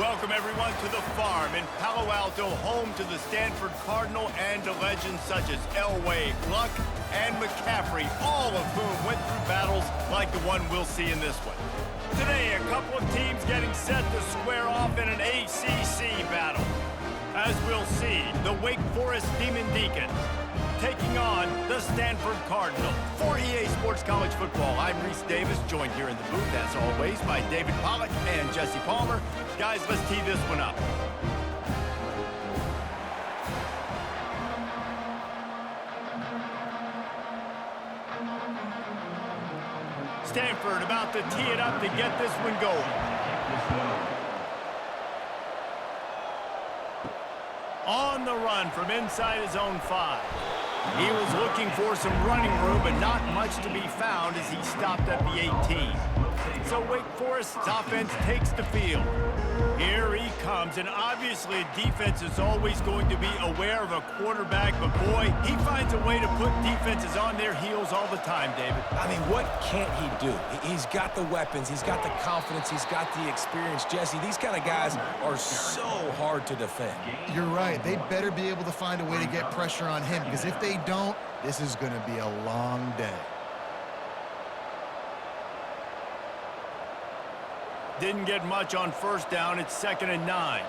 Welcome, everyone, to the farm in Palo Alto, home to the Stanford Cardinal and to legends such as Elway, Luck, and McCaffrey, all of whom went through battles like the one we'll see in this one. Today, a couple of teams getting set to square off in an ACC battle. As we'll see, the Wake Forest Demon Deacons taking on the Stanford Cardinal. For EA Sports College Football, I'm Reese Davis, joined here in the booth, as always, by David Pollack and Jesse Palmer. Guys, let's tee this one up. Stanford about to tee it up to get this one going. On the run from inside his own 5. He was looking for some running room, but not much to be found as he stopped at the 18. So Wake Forest's offense takes the field. Here he comes, and obviously defense is always going to be aware of a quarterback, but boy, he finds a way to put defenses on their heels all the time, David. I mean, what can't he do? He's got the weapons, he's got the confidence, he's got the experience. Jesse, these kind of guys are so hard to defend. You're right. They better be able to find a way to get pressure on him, because if they don't, this is going to be a long day. Didn't get much on first down. It's 2nd and 9.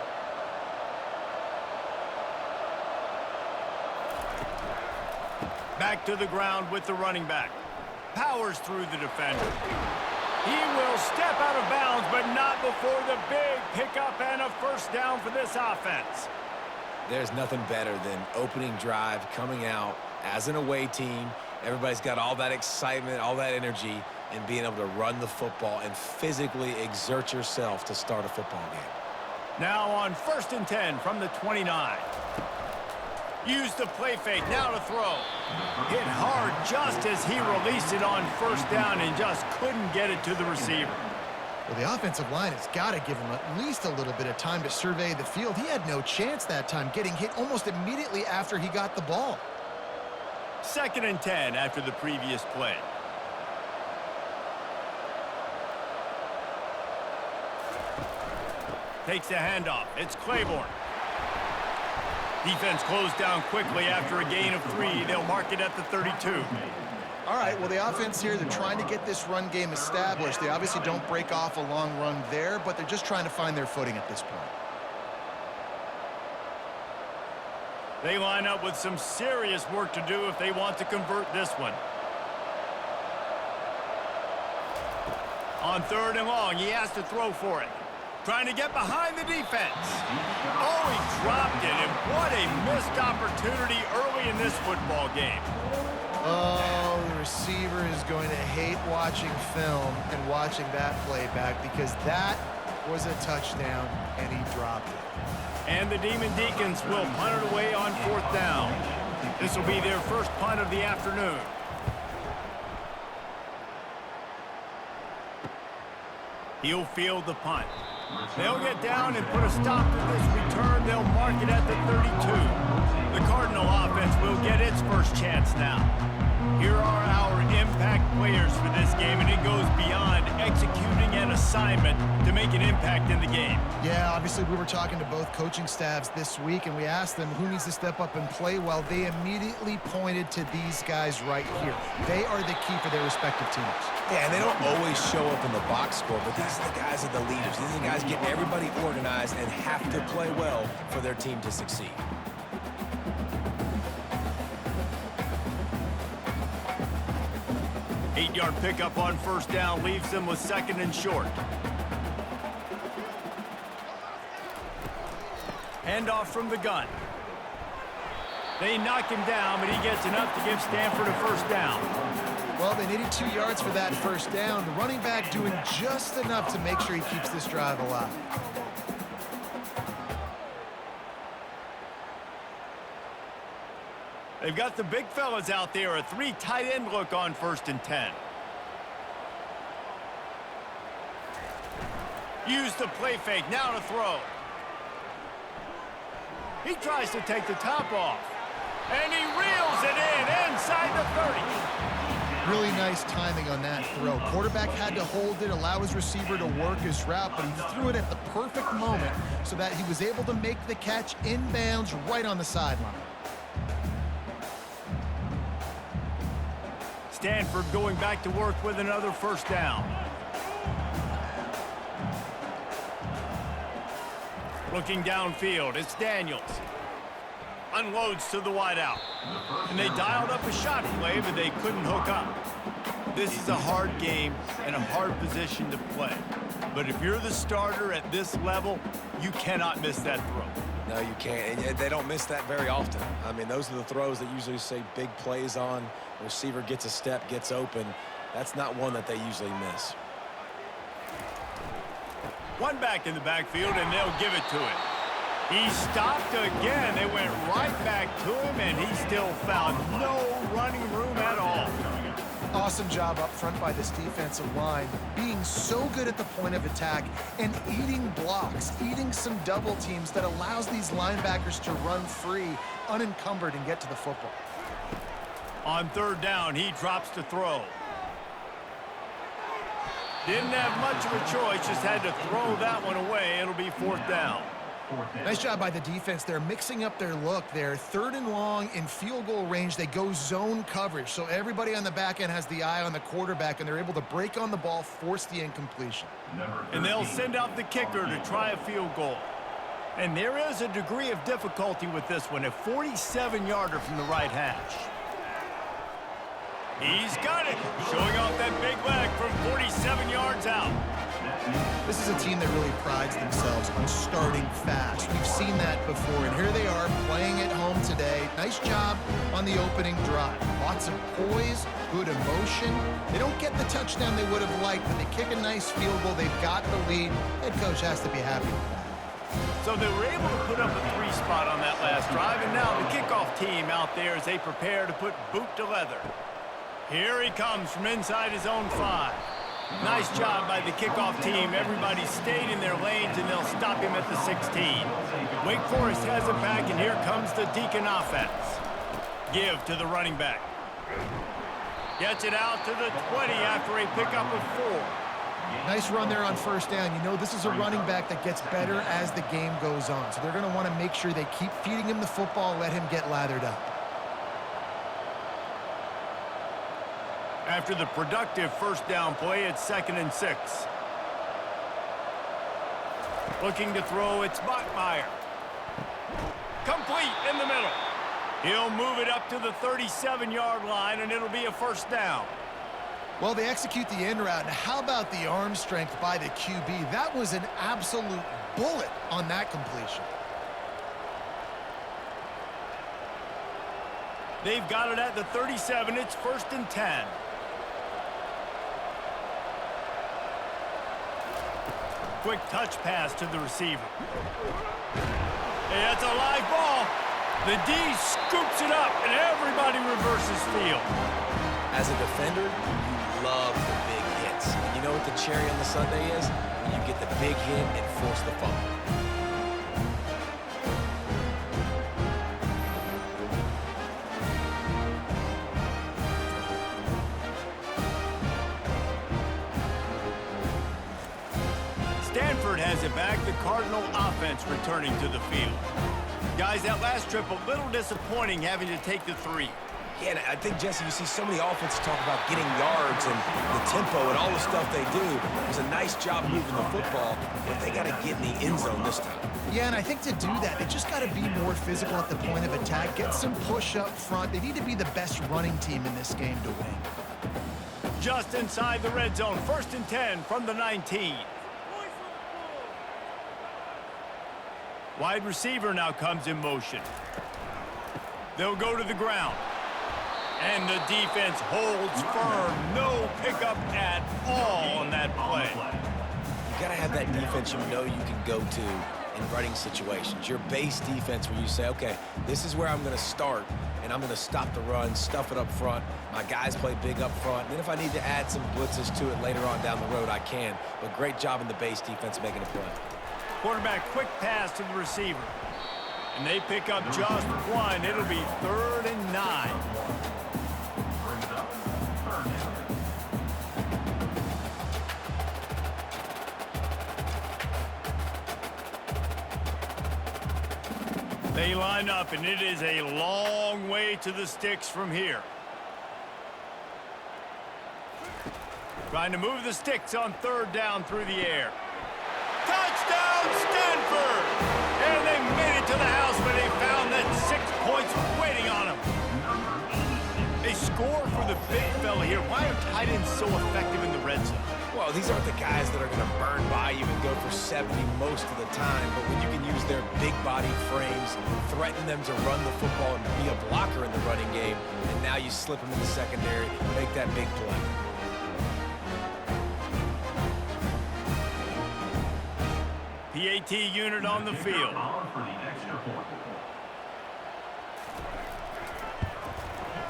Back to the ground with the running back. Powers through the defender. He will step out of bounds, but not before the big pickup and a first down for this offense. There's nothing better than opening drive, coming out as an away team. Everybody's got all that excitement, all that energy, and being able to run the football and physically exert yourself to start a football game. Now on 1st and 10 from the 29. Use the play fake, now to throw. Hit hard just as he released it on first down and just couldn't get it to the receiver. Well, the offensive line has got to give him at least a little bit of time to survey the field. He had no chance that time, getting hit almost immediately after he got the ball. 2nd and 10 after the previous play. Takes the handoff. It's Claiborne. Defense closed down quickly after a gain of 3. They'll mark it at the 32. All right, well, the offense here, they're trying to get this run game established. They obviously don't break off a long run there, but they're just trying to find their footing at this point. They line up with some serious work to do if they want to convert this one. On 3rd and long, he has to throw for it. Trying to get behind the defense. Oh, he dropped it, and what a missed opportunity early in this football game. Oh, the receiver is going to hate watching film and watching that play back, because that was a touchdown, and he dropped it. And the Demon Deacons will punt it away on 4th down. This will be their first punt of the afternoon. He'll field the punt. They'll get down and put a stop to this return. They'll mark it at the 32. The Cardinal offense will get its first chance now. Here are our impact players for this game, and it goes beyond executing an assignment to make an impact in the game. Yeah, obviously we were talking to both coaching staffs this week, and we asked them who needs to step up and play well. They immediately pointed to these guys right here. They are the key for their respective teams. Yeah, and they don't always show up in the box score, but these are the guys that are the leaders. These are the guys getting everybody organized and have to play well for their team to succeed. Eight-yard pickup on first down leaves them with 2nd and short. Handoff from the gun. They knock him down, but he gets enough to give Stanford a first down. Well, they needed 2 yards for that first down. The running back doing just enough to make sure he keeps this drive alive. They've got the big fellas out there, a 3 tight end look on 1st and 10. Use the play fake, now to throw. He tries to take the top off, and he reels it in inside the 30. Really nice timing on that throw. Quarterback had to hold it, allow his receiver to work his route, but he threw it at the perfect moment so that he was able to make the catch inbounds right on the sideline. Stanford going back to work with another first down. Looking downfield, it's Daniels. Unloads to the wideout. And they dialed up a shot play, but they couldn't hook up. This is a hard game and a hard position to play. But if you're the starter at this level, you cannot miss that throw. No, you can't. And they don't miss that very often. I mean, those are the throws that usually say big plays on. The receiver gets a step, gets open. That's not one that they usually miss. One back in the backfield, and they'll give it to him. He stopped again. They went right back to him, and he still found no running room at all. Awesome job up front by this defensive line, being so good at the point of attack and eating blocks, eating some double teams that allows these linebackers to run free, unencumbered, and get to the football. On third down, he drops to throw. Didn't have much of a choice, just had to throw that one away. It'll be fourth down. Nice job by the defense there, mixing up their look there. Third and long in field goal range, they go zone coverage. So everybody on the back end has the eye on the quarterback, and they're able to break on the ball, force the incompletion. And they'll send out the kicker to try a field goal. And there is a degree of difficulty with this one, a 47-yarder from the right hash. He's got it, showing off that big leg from 47 yards out. This is a team that really prides themselves on starting fast. We've seen that before, and here they are playing at home today. Nice job on the opening drive. Lots of poise, good emotion. They don't get the touchdown they would have liked, but they kick a nice field goal. They've got the lead. Head coach has to be happy with that. So they were able to put up a 3 spot on that last drive, and now the kickoff team out there as they prepare to put boot to leather. Here he comes from inside his own 5. Nice job by the kickoff team. Everybody stayed in their lanes, and they'll stop him at the 16. Wake Forest has it back, and here comes the Deacon offense. Give to the running back. Gets it out to the 20 after a pickup of 4. Nice run there on first down. You know, this is a running back that gets better as the game goes on. So they're going to want to make sure they keep feeding him the football, let him get lathered up. After the productive first down play, it's 2nd and 6. Looking to throw, it's Bachmeier. Complete in the middle. He'll move it up to the 37-yard line, and it'll be a first down. Well, they execute the in route. And how about the arm strength by the QB? That was an absolute bullet on that completion. They've got it at the 37. It's 1st and 10. Quick touch pass to the receiver. Hey, that's a live ball. The D scoops it up, and everybody reverses field. As a defender, you love the big hits. And you know what the cherry on the sundae is? When you get the big hit and force the fumble. Stanford has it back. The Cardinal offense returning to the field. Guys, that last trip a little disappointing having to take the 3. Yeah, and I think, Jesse, you see so many offenses talk about getting yards and the tempo and all the stuff they do. It was a nice job moving the football, but they got to get in the end zone this time. Yeah, and I think to do that, they just got to be more physical at the point of attack, get some push up front. They need to be the best running team in this game to win. Just inside the red zone, 1st and 10 from the 19. Wide receiver now comes in motion. They'll go to the ground. And the defense holds firm. No pickup at all on that play. You got to have that defense you know you can go to in running situations. Your base defense where you say, okay, this is where I'm going to start, and I'm going to stop the run, stuff it up front. My guys play big up front. And then if I need to add some blitzes to it later on down the road, I can. But great job in the base defense making a play. Quarterback quick pass to the receiver. And they pick up just 1. It'll be 3rd and 9. They line up, and it is a long way to the sticks from here. Trying to move the sticks on third down through the air. Touchdown, Stanford! And they made it to the house where they found that 6 points waiting on them. They score for the big fella here. Why are tight ends so effective in the red zone? Well, these aren't the guys that are going to burn by you and go for 70 most of the time, but when you can use their big body frames, threaten them to run the football and be a blocker in the running game, and now you slip them in the secondary, make that big play. PAT unit on the field.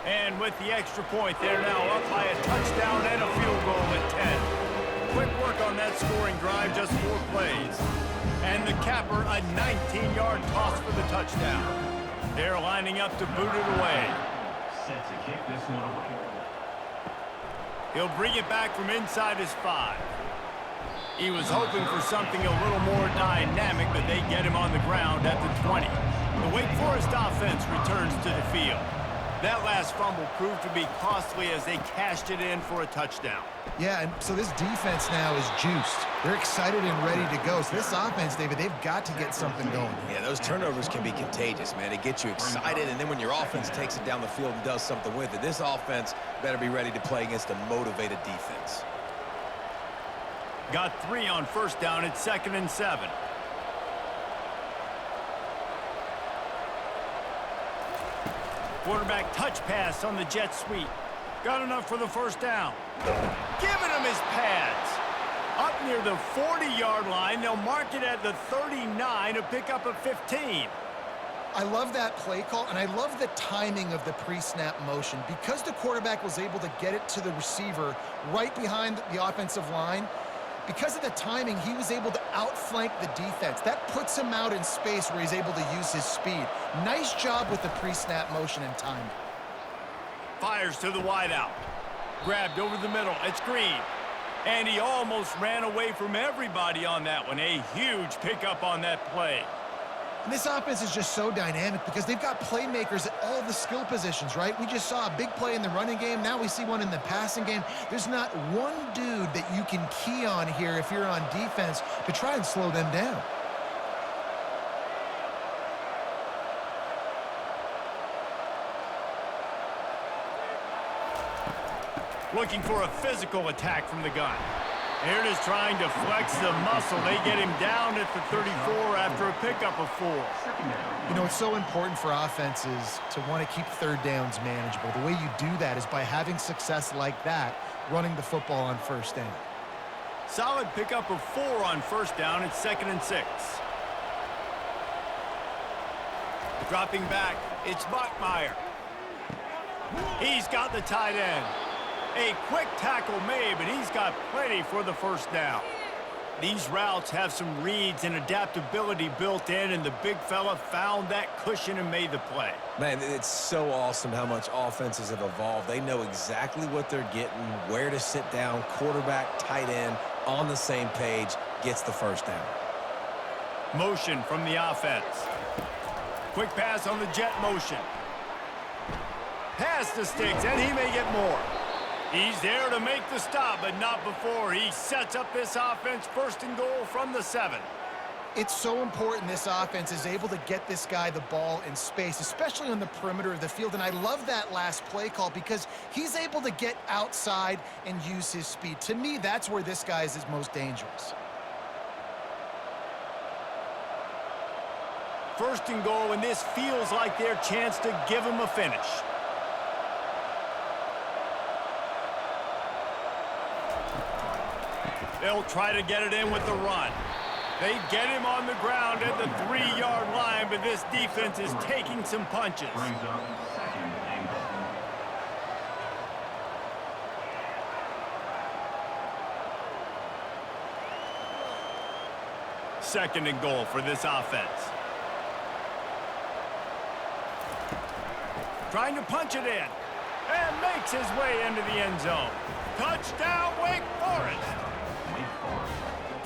And with the extra point, they're now up by a touchdown and a field goal at 10. Quick work on that scoring drive, just 4 plays. And the capper, a 19-yard toss for the touchdown. They're lining up to boot it away. Set to kick this one away. He'll bring it back from inside his 5. He was hoping for something a little more dynamic, but they get him on the ground at the 20. The Wake Forest offense returns to the field. That last fumble proved to be costly as they cashed it in for a touchdown. Yeah, and so this defense now is juiced. They're excited and ready to go. So this offense, David, they've got to get something going. Yeah, those turnovers can be contagious, man. It gets you excited, and then when your offense takes it down the field and does something with it, this offense better be ready to play against a motivated defense. Got 3 on first down at 2nd and 7. Quarterback touch pass on the jet sweep. Got enough for the first down. Giving him his pads. Up near the 40-yard line, they'll mark it at the 39 to pick up a 15. I love that play call, and I love the timing of the pre-snap motion. Because the quarterback was able to get it to the receiver right behind the offensive line, because of the timing, he was able to outflank the defense. That puts him out in space where he's able to use his speed. Nice job with the pre-snap motion and timing. Fires to the wideout. Grabbed over the middle. It's Green. And he almost ran away from everybody on that one. A huge pickup on that play. And this offense is just so dynamic because they've got playmakers at all the skill positions, right? We just saw a big play in the running game. Now we see one in the passing game. There's not one dude that you can key on here if you're on defense to try and slow them down. Looking for a physical attack from the gun. Here it is trying to flex the muscle. They get him down at the 34 after a pickup of 4. You know, it's so important for offenses to want to keep third downs manageable. The way you do that is by having success like that, running the football on first down. Solid pickup of 4 on first down at 2nd and 6. Dropping back, it's Bachmeier. He's got the tight end. A quick tackle made, but he's got plenty for the first down. These routes have some reads and adaptability built in, and the big fella found that cushion and made the play. Man, it's so awesome how much offenses have evolved. They know exactly what they're getting, where to sit down, quarterback, tight end, on the same page, gets the first down. Motion from the offense. Quick pass on the jet motion. Pass the sticks, and he may get more. He's there to make the stop, but not before. He sets up this offense 1st and goal from the 7. It's so important this offense is able to get this guy the ball in space, especially on the perimeter of the field. And I love that last play call because he's able to get outside and use his speed. To me, that's where this guy is most dangerous. 1st and goal, and this feels like their chance to give him a finish. They'll try to get it in with the run. They get him on the ground at the 3-yard line, but this defense is taking some punches. Brings up 2nd and goal. Second and goal for this offense. Trying to punch it in. And makes his way into the end zone. Touchdown, Wake Forest.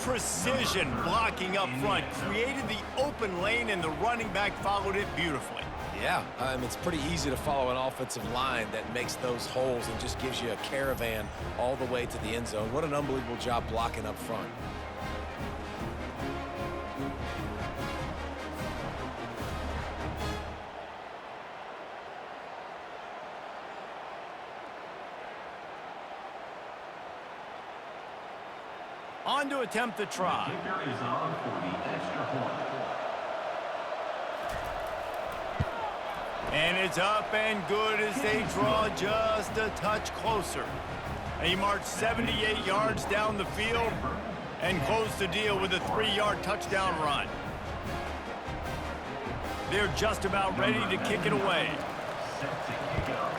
precision blocking up front, created the open lane, and the running back followed it beautifully. Yeah, it's pretty easy to follow an offensive line that makes those holes and just gives you a caravan all the way to the end zone. What an unbelievable job blocking up front. On to attempt the try. Kicker is on for the extra point. And it's up and good as they draw just a touch closer. He marched 78 yards down the field and closed the deal with a 3-yard touchdown run. They're just about ready to kick it away. Set to kick it off.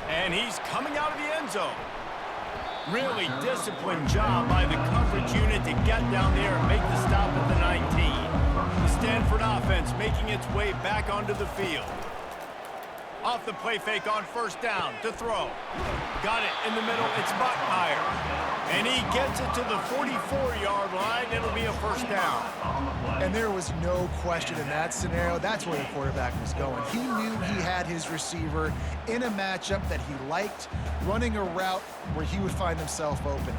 And he's coming out of the end zone. Really disciplined job by the coverage unit to get down there and make the stop at the 19. The Stanford offense making its way back onto the field. Off the play fake on first down to throw. Got it in the middle. It's Buckmeyer. And he gets it to the 44-yard line. It'll be a first down. And there was no question in that scenario. That's where the quarterback was going. He knew he had his receiver in a matchup that he liked, running a route where he would find himself open.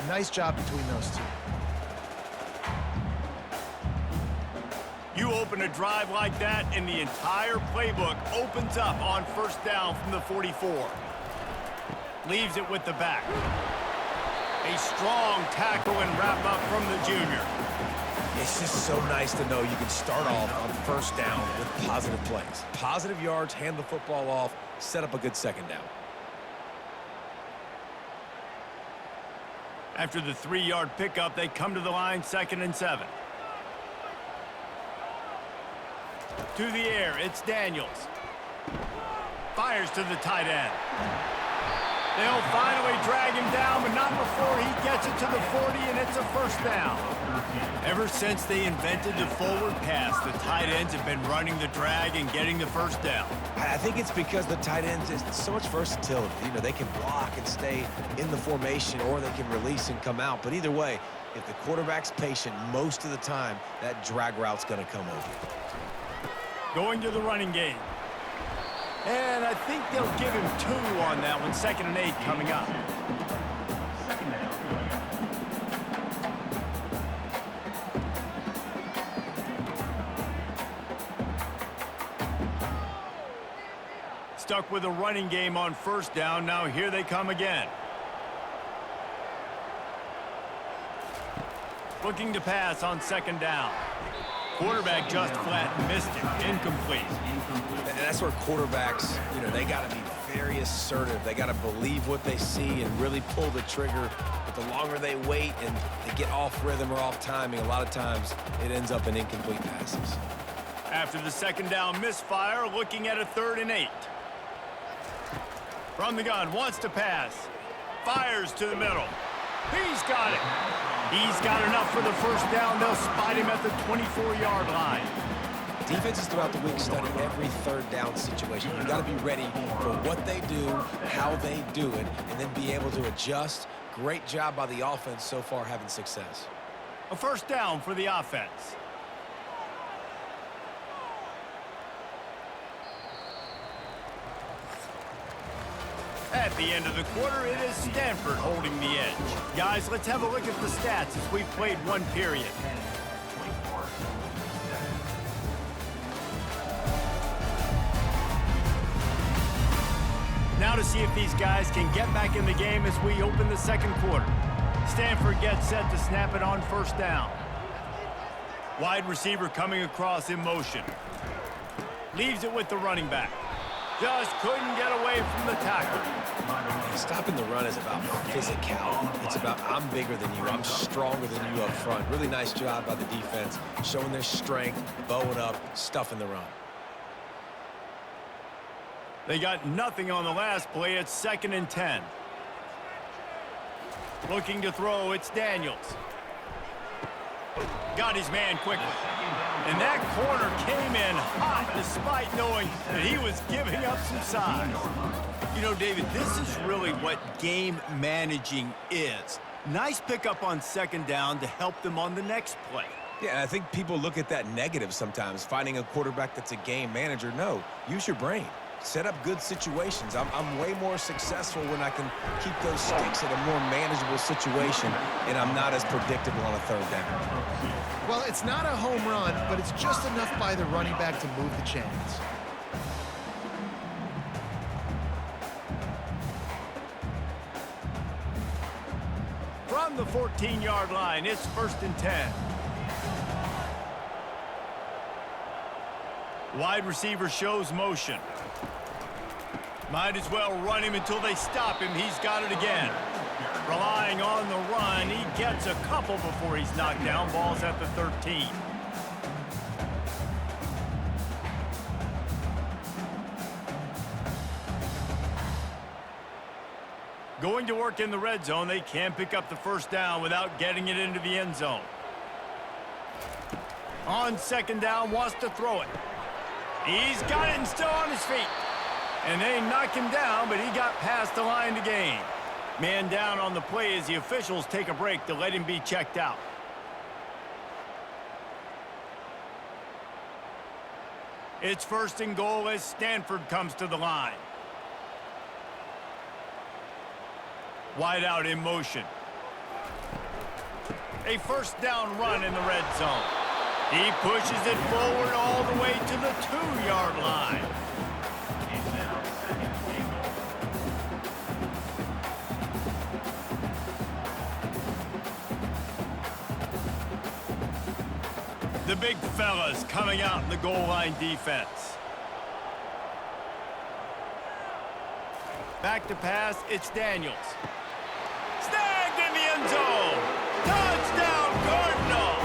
Nice job between those two. You open a drive like that, and the entire playbook opens up on first down from the 44. Leaves it with the back. A strong tackle and wrap up from the junior. It's just so nice to know you can start off on first down with positive plays. Positive yards, hand the football off, set up a good second down. After the 3-yard pickup, they come to the line, 2nd and 7. To the air, it's Daniels. Fires to the tight end. They'll finally drag him down, but not before he gets it to the 40, and it's a first down. Ever since they invented the forward pass, the tight ends have been running the drag and getting the first down. I think it's because the tight ends is so much versatility. You know, they can block and stay in the formation, or they can release and come out. But either way, if the quarterback's patient most of the time, that drag route's going to come over. Going to the running game. And I think they'll give him 2 on that one. 2nd and 8 coming up. Second down. Stuck with a running game on first down. Now here they come again. Looking to pass on 2nd down. Quarterback just flat missed it. Incomplete. And that's where quarterbacks, you know, they got to be very assertive. They got to believe what they see and really pull the trigger. But the longer they wait and they get off rhythm or off timing, a lot of times it ends up in incomplete passes. After the 2nd down misfire, looking at a 3rd and 8. From the gun, wants to pass. Fires to the middle. He's got it. He's got enough for the first down. They'll spot him at the 24-yard line. Defenses throughout the week study every 3rd down situation. You've got to be ready for what they do, how they do it, and then be able to adjust. Great job by the offense so far having success. A first down for the offense. At the end of the quarter, it is Stanford holding the edge. Guys, let's have a look at the stats as we've played one period. Now to see if these guys can get back in the game as we open the 2nd quarter. Stanford gets set to snap it on first down. Wide receiver coming across in motion. Leaves it with the running back. Just couldn't get away from the tackle. Stopping the run is about physicality. It's about I'm bigger than you, I'm stronger than you up front. Really nice job by the defense, showing their strength, bowing up, stuffing the run. They got nothing on the last play. It's 2nd and 10. Looking to throw, it's Daniels. Got his man quickly. And that corner came in hot despite knowing that he was giving up some size. You know, David, this is really what game managing is. Nice pickup on second down to help them on the next play. Yeah, I think people look at that negative sometimes, finding a quarterback that's a game manager. No, use your brain. Set up good situations. I'm way more successful when I can keep those sticks at a more manageable situation, and I'm not as predictable on a third down. Well, it's not a home run, but it's just enough by the running back to move the chains. From the 14-yard line, it's 1st and 10. Wide receiver shows motion. Might as well run him until they stop him. He's got it again. Relying on the run, he gets a couple before he's knocked down. Ball's at the 13. Going to work in the red zone. They can pick up the first down without getting it into the end zone. On second down, wants to throw it. He's got it and still on his feet. And they knock him down, but he got past the line to gain. Man down on the play as the officials take a break to let him be checked out. It's 1st and goal as Stanford comes to the line. Wide out in motion. A first down run in the red zone. He pushes it forward all the way to the 2-yard line. The big fellas coming out in the goal line defense. Back to pass, it's Daniels. Snagged in the end zone. Touchdown, Cardinal.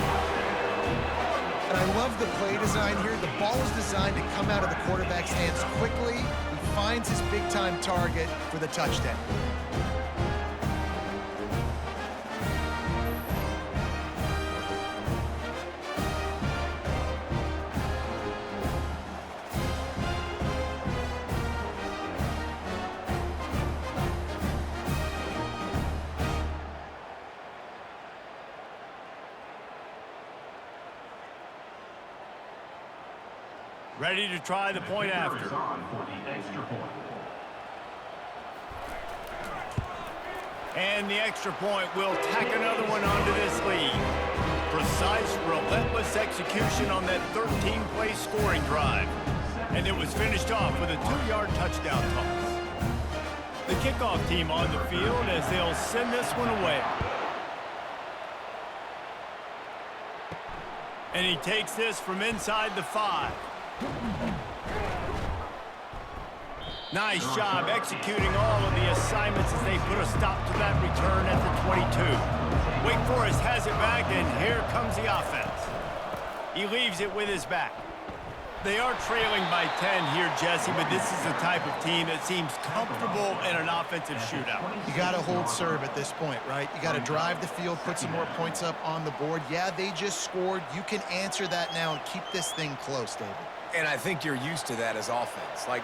And I love the play design here. The ball is designed to come out of the quarterback's hands quickly. He finds his big-time target for the touchdown. Ready to try the point after. And the extra point will tack another one onto this lead. Precise, relentless execution on that 13-play scoring drive. And it was finished off with a 2-yard touchdown toss. The kickoff team on the field as they'll send this one away. And he takes this from inside the 5. Nice job executing all of the assignments as they put a stop to that return at the 22. Wake Forest has it back, and here comes the offense. He leaves it with his back. They are trailing by 10 here, Jesse, but this is the type of team that seems comfortable in an offensive shootout. You got to hold serve at this point, right? You got to drive the field, put some more points up on the board. Yeah, they just scored. You can answer that now and keep this thing close, David. And I think you're used to that as offense. Like,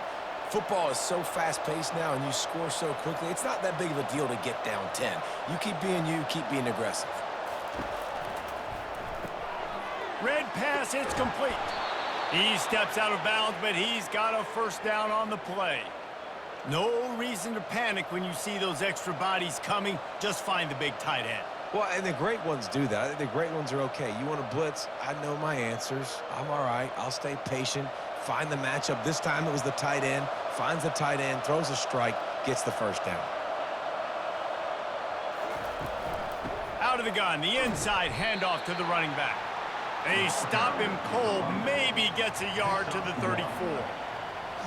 football is so fast-paced now and you score so quickly, it's not that big of a deal to get down 10. You keep being aggressive. Red pass, it's complete. He steps out of bounds, but he's got a first down on the play. No reason to panic when you see those extra bodies coming. Just find the big tight end. Well, and the great ones do that. I think the great ones are okay. You want to blitz? I know my answers. I'm all right. I'll stay patient. Find the matchup. This time it was the tight end. Finds the tight end, throws a strike, gets the first down. Out of the gun, the inside handoff to the running back. They stop him cold, maybe gets a yard to the 34.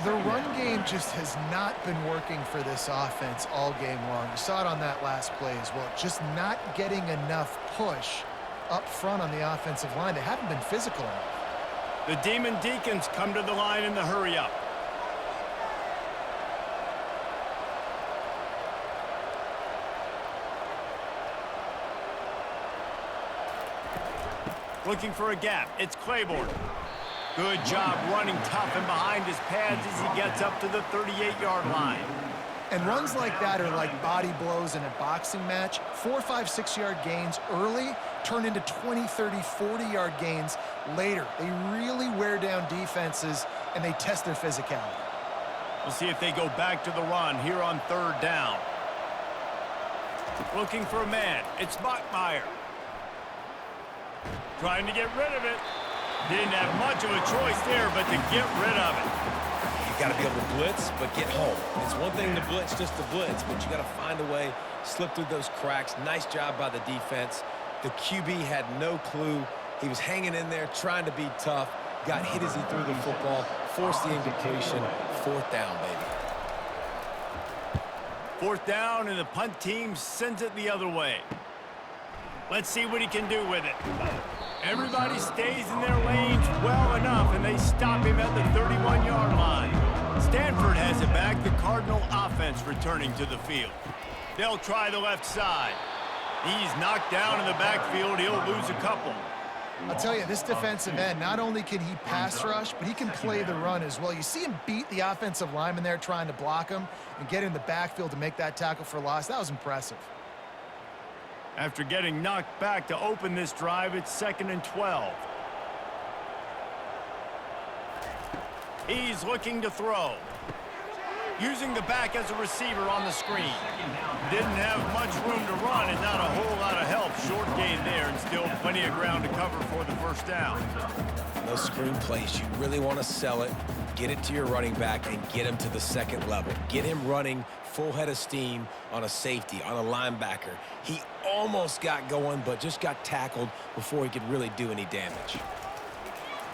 The run game just has not been working for this offense all game long. You saw it on that last play as well. Just not getting enough push up front on the offensive line. They haven't been physical enough. The Demon Deacons come to the line in the hurry-up. Looking for a gap. It's Claiborne. Good job running tough and behind his pads as he gets up to the 38-yard line. And runs like that are like body blows in a boxing match. 4, 5, 6-yard gains early turn into 20, 30, 40-yard gains later. They really wear down defenses, and they test their physicality. We'll see if they go back to the run here on 3rd down. Looking for a man. It's Bachmeier. Trying to get rid of it. Didn't have much of a choice there, but to get rid of it. You got to be able to blitz, but get home. It's one thing to blitz just to blitz, but you got to find a way, slip through those cracks. Nice job by the defense. The QB had no clue. He was hanging in there, trying to be tough. Got hit as he threw the football, forced the incompletion. 4th down, baby. 4th down, and the punt team sends it the other way. Let's see what he can do with it. Everybody stays in their lanes well enough, and they stop him at the 31-yard line. Stanford has it back. The Cardinal offense returning to the field. They'll try the left side. He's knocked down in the backfield. He'll lose a couple. I'll tell you, this defensive end, not only can he pass rush, but he can play the run as well. You see him beat the offensive lineman there trying to block him and get in the backfield to make that tackle for loss. That was impressive. After getting knocked back to open this drive, it's 2nd and 12. He's looking to throw. Using the back as a receiver on the screen. Didn't have much room to run and not a whole lot of help. Short gain there and still plenty of ground to cover for the 1st down. Those screen plays, you really want to sell it, get it to your running back, and get him to the 2nd level. Get him running full head of steam on a safety, on a linebacker. He almost got going, but just got tackled before he could really do any damage.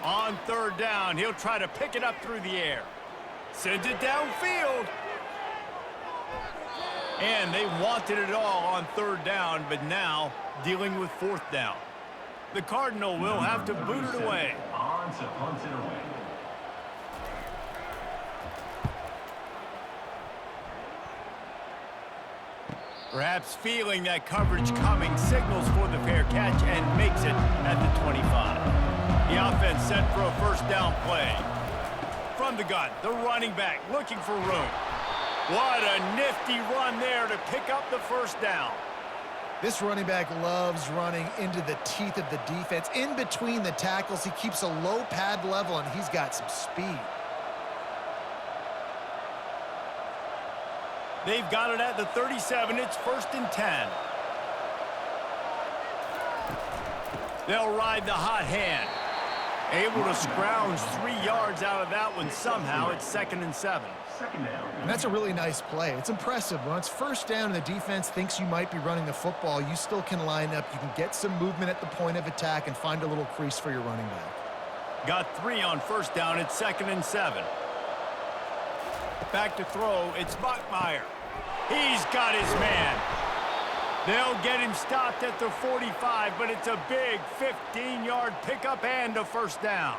On 3rd down, he'll try to pick it up through the air. Sends it downfield. And they wanted it all on 3rd down, but now dealing with 4th down. The Cardinal will have to boot it away. On to punt it away. Perhaps feeling that coverage coming, signals for the fair catch and makes it at the 25. The offense set for a 1st down play. From the gun, the running back looking for room. What a nifty run there to pick up the 1st down. This running back loves running into the teeth of the defense. In between the tackles, he keeps a low pad level, and he's got some speed. They've got it at the 37. It's 1st and 10. They'll ride the hot hand. Able to scrounge 3 yards out of that one somehow. It's 2nd and 7. And that's a really nice play. It's impressive. When it's 1st down and the defense thinks you might be running the football, you still can line up. You can get some movement at the point of attack and find a little crease for your running back. Got 3 on 1st down. It's 2nd and 7. Back to throw. It's Bachmeier. He's got his man. They'll get him stopped at the 45, but it's a big 15-yard pickup and a 1st down.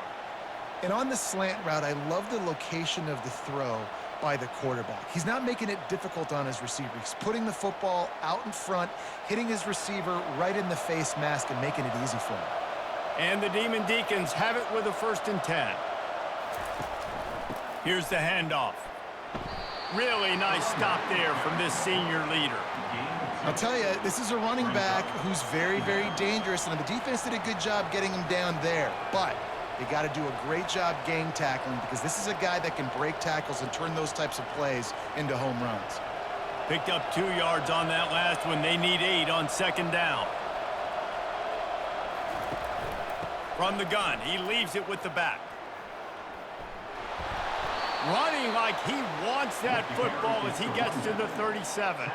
And on the slant route, I love the location of the throw by the quarterback. He's not making it difficult on his receiver. He's putting the football out in front, hitting his receiver right in the face mask and making it easy for him. And the Demon Deacons have it with a 1st and 10. Here's the handoff. Really nice stop there from this senior leader. I'll tell you, this is a running back who's very, very dangerous, and the defense did a good job getting him down there. But they got to do a great job game tackling, because this is a guy that can break tackles and turn those types of plays into home runs. Picked up 2 yards on that last one. They need 8 on 2nd down. From the gun, he leaves it with the back. Running like he wants that football as he gets to the 37.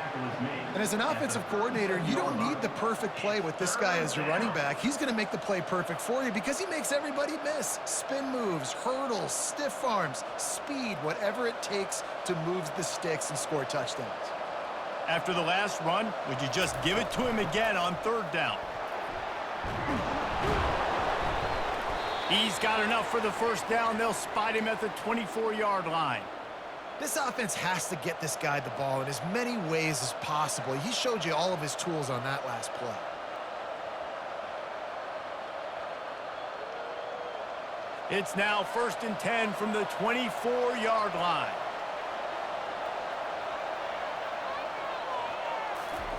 And as an offensive coordinator, you don't need the perfect play with this guy as your running back. He's going to make the play perfect for you because he makes everybody miss. Spin moves, hurdles, stiff arms, speed, whatever it takes to move the sticks and score touchdowns. After the last run, would you just give it to him again on 3rd down? He's got enough for the 1st down. They'll spot him at the 24-yard line. This offense has to get this guy the ball in as many ways as possible. He showed you all of his tools on that last play. It's now 1st and 10 from the 24-yard line.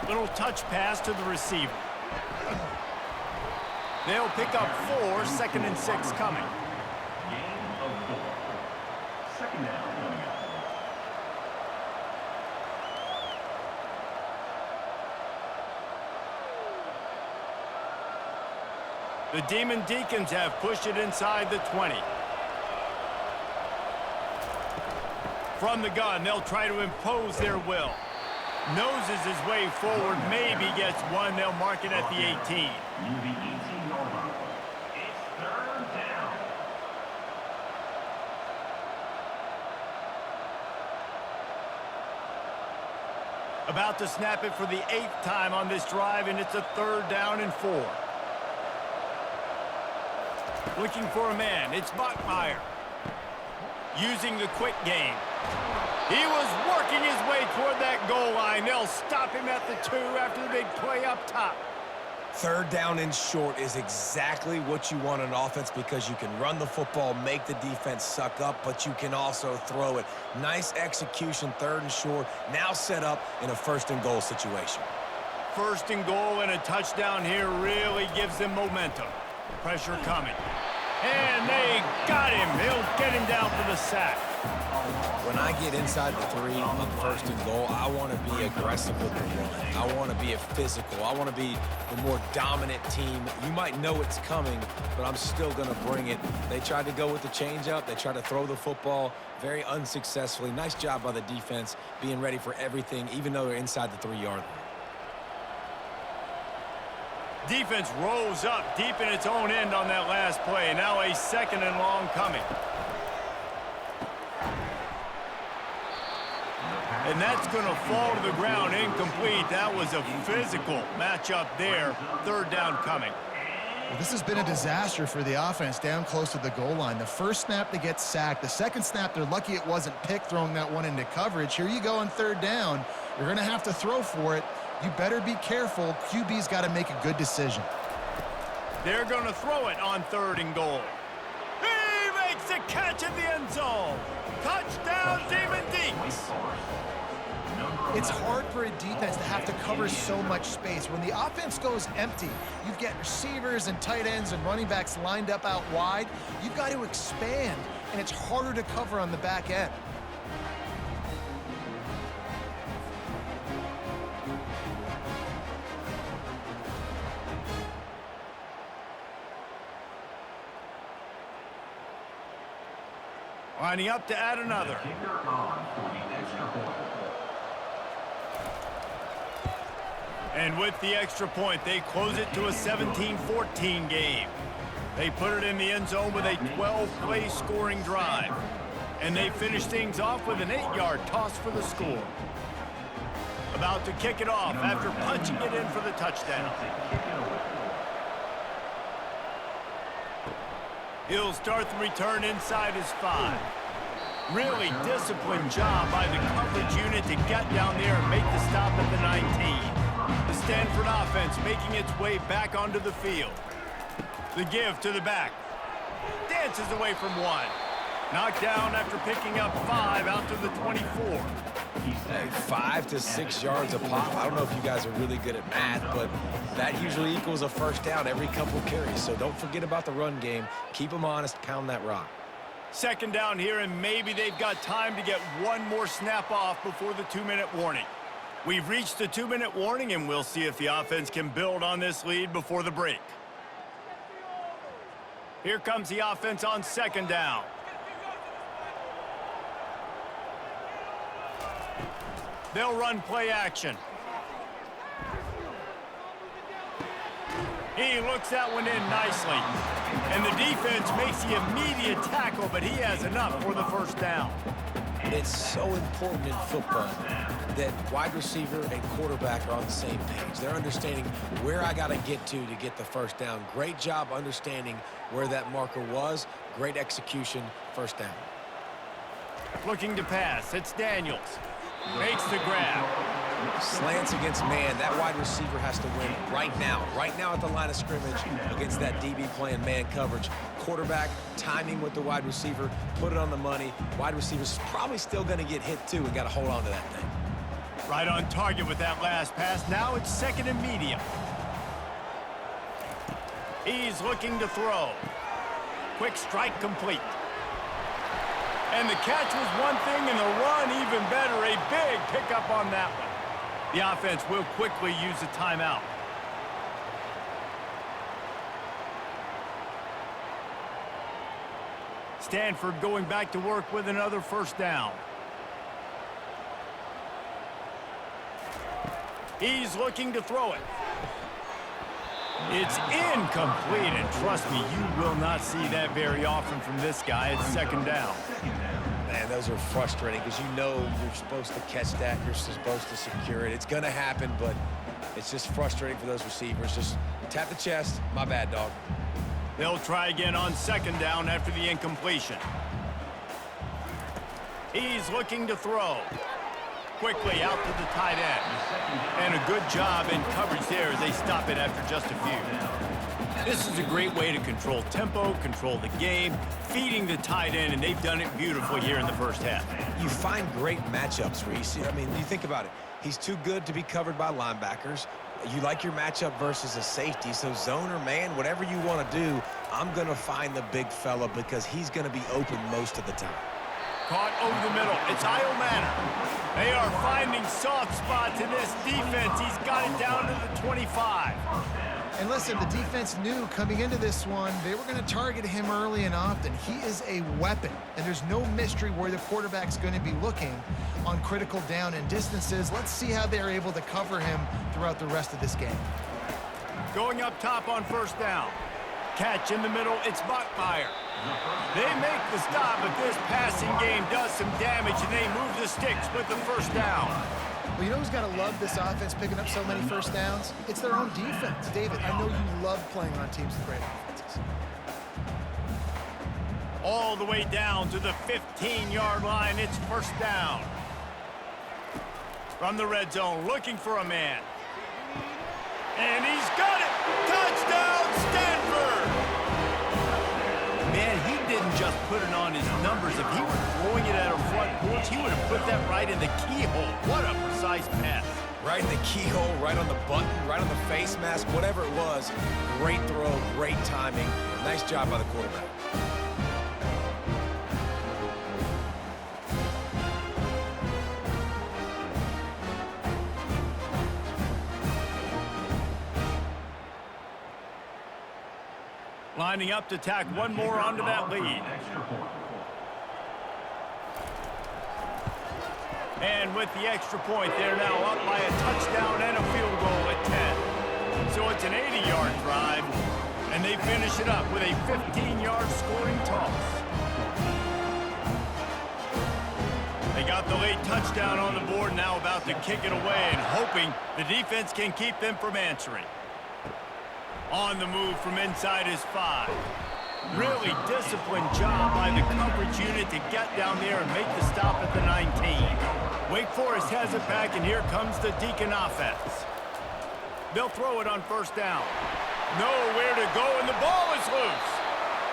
Little touch pass to the receiver. They'll pick up 4, 2nd and 6 coming. Gain of 4. Second down coming up. The Demon Deacons have pushed it inside the 20. From the gun, they'll try to impose their will. Noses his way forward, maybe gets one. They'll mark it at the 18. Near the 18-yard line. It's third down. About to snap it for the 8th time on this drive, and it's a 3rd down and 4. Looking for a man, it's Bachmeier. Using the quick game. He was working his way toward that goal line. They'll stop him at the 2 after the big play up top. 3rd down and short is exactly what you want on offense because you can run the football, make the defense suck up, but you can also throw it. Nice execution, 3rd and short, now set up in a 1st and goal situation. 1st and goal and a touchdown here really gives them momentum. Pressure coming. And they got him. He'll get him down for the sack. When I get inside the 3 on 1st and goal, I want to be aggressive with the run. I want to be a physical. I want to be the more dominant team. You might know it's coming, but I'm still going to bring it. They tried to go with the changeup. They tried to throw the football very unsuccessfully. Nice job by the defense being ready for everything, even though they're inside the 3-yard line. Defense rose up deep in its own end on that last play. Now a 2nd and long coming. And that's going to fall to the ground incomplete. That was a physical matchup there. 3rd down coming. Well, this has been a disaster for the offense down close to the goal line. The first snap, they get sacked. The second snap, they're lucky it wasn't picked, throwing that one into coverage. Here you go on 3rd down. You're going to have to throw for it. You better be careful. QB's got to make a good decision. They're going to throw it on 3rd and goal. He makes the catch in the end zone. Touchdown, Demon Deeks. It's hard for a defense to have to cover so much space. When the offense goes empty, you get receivers and tight ends and running backs lined up out wide. You've got to expand, and it's harder to cover on the back end. Lining up to add another. Kicker on for the extra point. And with the extra point, they close it to a 17-14 game. They put it in the end zone with a 12-play scoring drive. And they finish things off with an 8-yard toss for the score. About to kick it off after punching it in for the touchdown. He'll start the return inside his 5. Really disciplined job by the coverage unit to get down there and make the stop at the 19. The Stanford offense making its way back onto the field. The give to the back. Dances away from 1. Knocked down after picking up 5 out to the 24. Hey, 5 to 6 yards a pop. I don't know if you guys are really good at math, but that usually equals a 1st down every couple carries. So don't forget about the run game. Keep them honest. Pound that rock. 2nd down here, and maybe they've got time to get one more snap off before the 2-minute warning. We've reached the 2-minute warning, and we'll see if the offense can build on this lead before the break. Here comes the offense on 2nd down. They'll run play action. He looks that one in nicely. And the defense makes the immediate tackle, but he has enough for the 1st down. It's so important in football that wide receiver and quarterback are on the same page. They're understanding where I got to get the 1st down. Great job understanding where that marker was. Great execution, 1st down. Looking to pass, it's Daniels. Makes the grab. Slants against man, that wide receiver has to win right now at the line of scrimmage against that DB playing man coverage. Quarterback, timing with the wide receiver, put it on the money. Wide receiver's probably still going to get hit too and got to hold on to that thing. Right on target with that last pass. Now it's second and medium. He's looking to throw. Quick strike complete. And the catch was one thing and the run even better. A big pickup on that one. The offense will quickly use a timeout. Stanford going back to work with another first down. He's looking to throw it. It's incomplete, and trust me, you will not see that very often from this guy. It's second down. Man, those are frustrating because you know you're supposed to catch that. You're supposed to secure it. It's going to happen, but it's just frustrating for those receivers. Just tap the chest. My bad, dog. They'll try again on second down after the incompletion. He's looking to throw. Quickly out to the tight end. And a good job in coverage there as they stop it after just a few. This is a great way to control tempo, control the game, feeding the tight end, and they've done it beautifully here in the first half. You find great matchups, Reese. I mean, you think about it. He's too good to be covered by linebackers. You like your matchup versus a safety, so zone or man, whatever you want to do, I'm going to find the big fella because he's going to be open most of the time. Caught over the middle. It's Io Manor. They are finding soft spots in this defense. He's got it down to the 25. And listen, the defense knew coming into this one, they were going to target him early and often. He is a weapon, and there's no mystery where the quarterback's going to be looking on critical down and distances. Let's see how they're able to cover him throughout the rest of this game. Going up top on first down. Catch in the middle, it's Buckmeyer. They make the stop, but this passing game does some damage, and they move the sticks with the first down. Well, you know who's got to love this offense picking up so many first downs? It's their own defense. David, I know you love playing on teams with great offenses. All the way down to the 15-yard line, it's first down. From the red zone, looking for a man. And he's got it! Touchdown, Stanford! Man, he didn't just put it on his numbers. If he were throwing it at a front porch, he would have put that right in the keyhole. What a precise pass. Right in the keyhole, right on the button, right on the face mask, whatever it was. Great throw, great timing. Nice job by the quarterback. Lining up to tack one more onto that lead. And with the extra point, they're now up by a touchdown and a field goal at 10. So it's an 80-yard drive, and they finish it up with a 15-yard scoring toss. They got the late touchdown on the board, now about to kick it away and hoping the defense can keep them from answering. On the move from inside his 5. Really disciplined job by the coverage unit to get down there and make the stop at the 19. Wake Forest has it back, and here comes the Deacon offense. They'll throw it on first down. Nowhere to go, and the ball is loose.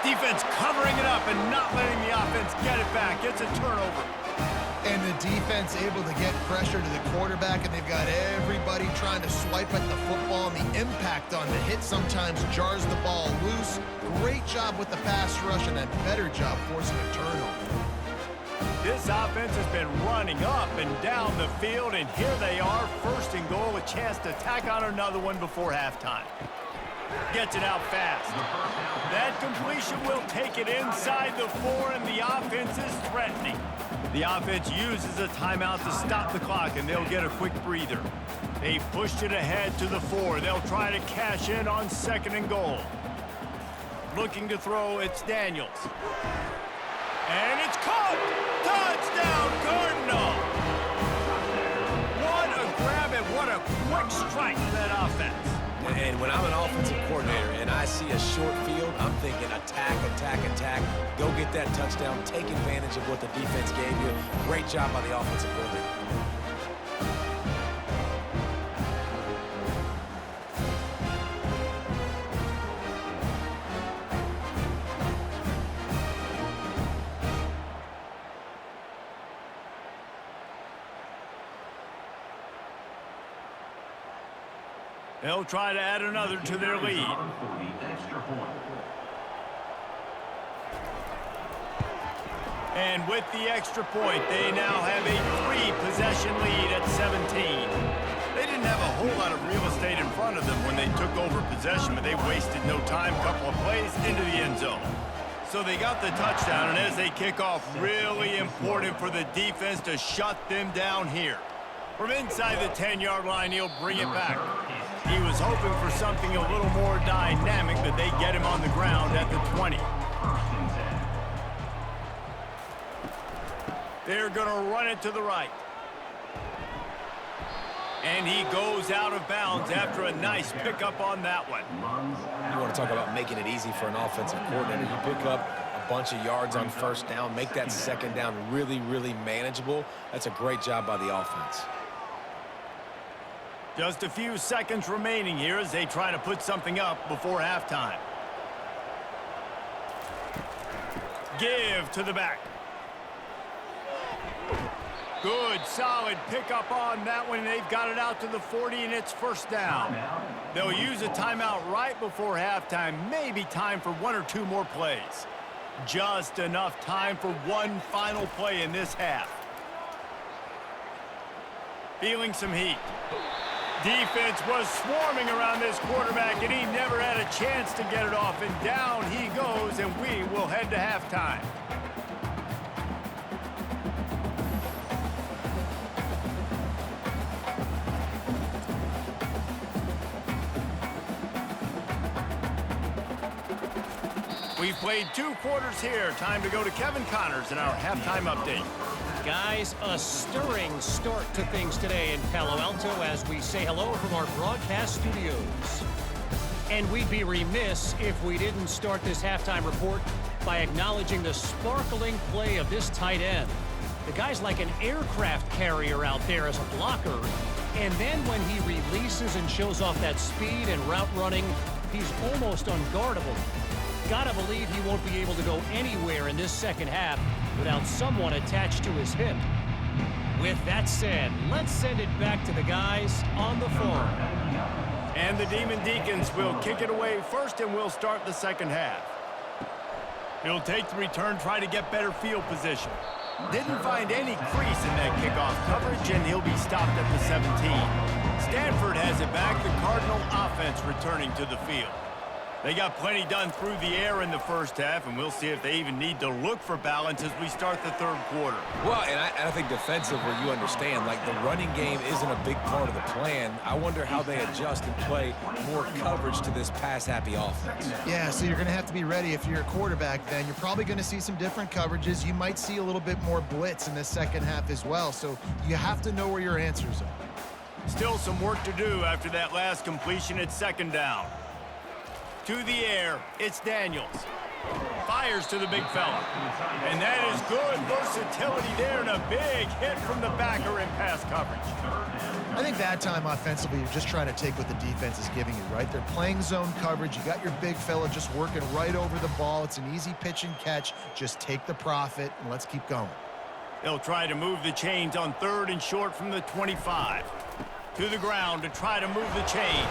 Defense covering it up and not letting the offense get it back. It's a turnover. And the defense able to get pressure to the quarterback, and they've got everybody trying to swipe at the football, and the impact on the hit sometimes jars the ball loose. Great job with the pass rush, and a better job forcing a turnover. This offense has been running up and down the field, and here they are, first and goal, a chance to tack on another one before halftime. Gets it out fast. That completion will take it inside the 4, and the offense is threatening. The offense uses a timeout to stop the clock, and they'll get a quick breather. They pushed it ahead to the 4. They'll try to cash in on second and goal. Looking to throw, it's Daniels. And it's caught! Touchdown, Cardinal! What a grab and what a quick strike to that offense. And when I'm an offensive coordinator and I see a short field, I'm thinking attack, attack, attack. Go get that touchdown. Take advantage of what the defense gave you. Great job by the offensive coordinator. They'll try to add another to their lead. For the extra point. And with the extra point, they now have a 3-possession lead at 17. They didn't have a whole lot of real estate in front of them when they took over possession, but they wasted no time, couple of plays into the end zone. So they got the touchdown, and as they kick off, really important for the defense to shut them down here. From inside the 10-yard line, he'll bring it back. He was hoping for something a little more dynamic, but they get him on the ground at the 20. They're going to run it to the right. And he goes out of bounds after a nice pickup on that one. You want to talk about making it easy for an offensive coordinator. You pick up a bunch of yards on first down, make that second down really, really manageable. That's a great job by the offense. Just a few seconds remaining here as they try to put something up before halftime. Give to the back. Good, solid pickup on that one. They've got it out to the 40, and it's first down. They'll use a timeout right before halftime. Maybe time for 1 or 2 more plays. Just enough time for one final play in this half. Feeling some heat. Defense was swarming around this quarterback, and he never had a chance to get it off. And down he goes, and we will head to halftime. We've played 2 quarters here. Time to go to Kevin Connors in our halftime update. Guys, a stirring start to things today in Palo Alto as we say hello from our broadcast studios. And we'd be remiss if we didn't start this halftime report by acknowledging the sparkling play of this tight end. The guy's like an aircraft carrier out there as a blocker. And then when he releases and shows off that speed and route running, he's almost unguardable. Gotta believe he won't be able to go anywhere in this second half without someone attached to his hip. With that said, let's send it back to the guys on the farm. And the Demon Deacons will kick it away first, and we'll start the second half. He'll take the return, try to get better field position. Didn't find any crease in that kickoff coverage, and he'll be stopped at the 17. Stanford has it back, the Cardinal offense returning to the field. They got plenty done through the air in the first half, and we'll see if they even need to look for balance as we start the third quarter. Well, and I think defensively, you understand, like the running game isn't a big part of the plan. I wonder how they adjust and play more coverage to this pass-happy offense. Yeah, so you're going to have to be ready if you're a quarterback then. You're probably going to see some different coverages. You might see a little bit more blitz in the second half as well, so you have to know where your answers are. Still some work to do after that last completion at second down. To the air, it's Daniels. Fires to the big fella. And that is good versatility there, and a big hit from the backer in pass coverage. I think that time offensively, you're just trying to take what the defense is giving you, right? They're playing zone coverage. You got your big fella just working right over the ball. It's an easy pitch and catch. Just take the profit, and let's keep going. They'll try to move the chains on 3rd and short from the 25. To the ground to try to move the chains.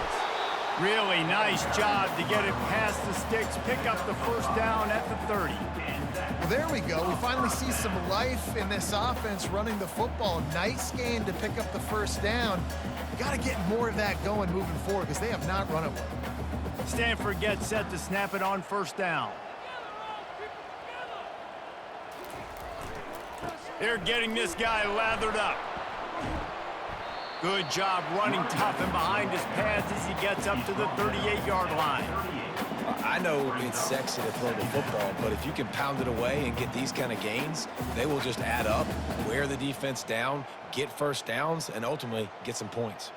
Really nice job to get it past the sticks, pick up the first down at the 30. Well, there we go. We finally see some life in this offense running the football. Nice game to pick up the first down. You got to get more of that going moving forward because they have not run it well. Stanford gets set to snap it on first down. They're getting this guy lathered up. Good job running tough and behind his pads as he gets up to the 38-yard line. I know it's sexy to throw the football, but if you can pound it away and get these kind of gains, they will just add up, wear the defense down, get first downs, and ultimately get some points.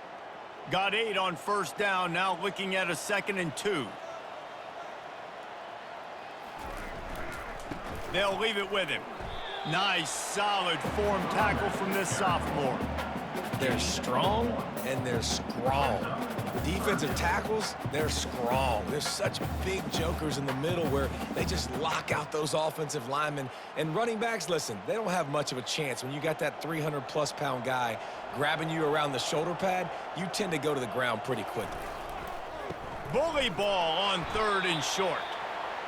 Got 8 on first down, now looking at a 2nd and 2. They'll leave it with him. Nice, solid form tackle from this sophomore. They're strong and they're strong. Defensive tackles, they're strong. There's such big jokers in the middle where they just lock out those offensive linemen. And running backs, listen, they don't have much of a chance. When you got that 300-plus pound guy grabbing you around the shoulder pad, you tend to go to the ground pretty quickly. Bully ball on 3rd and short.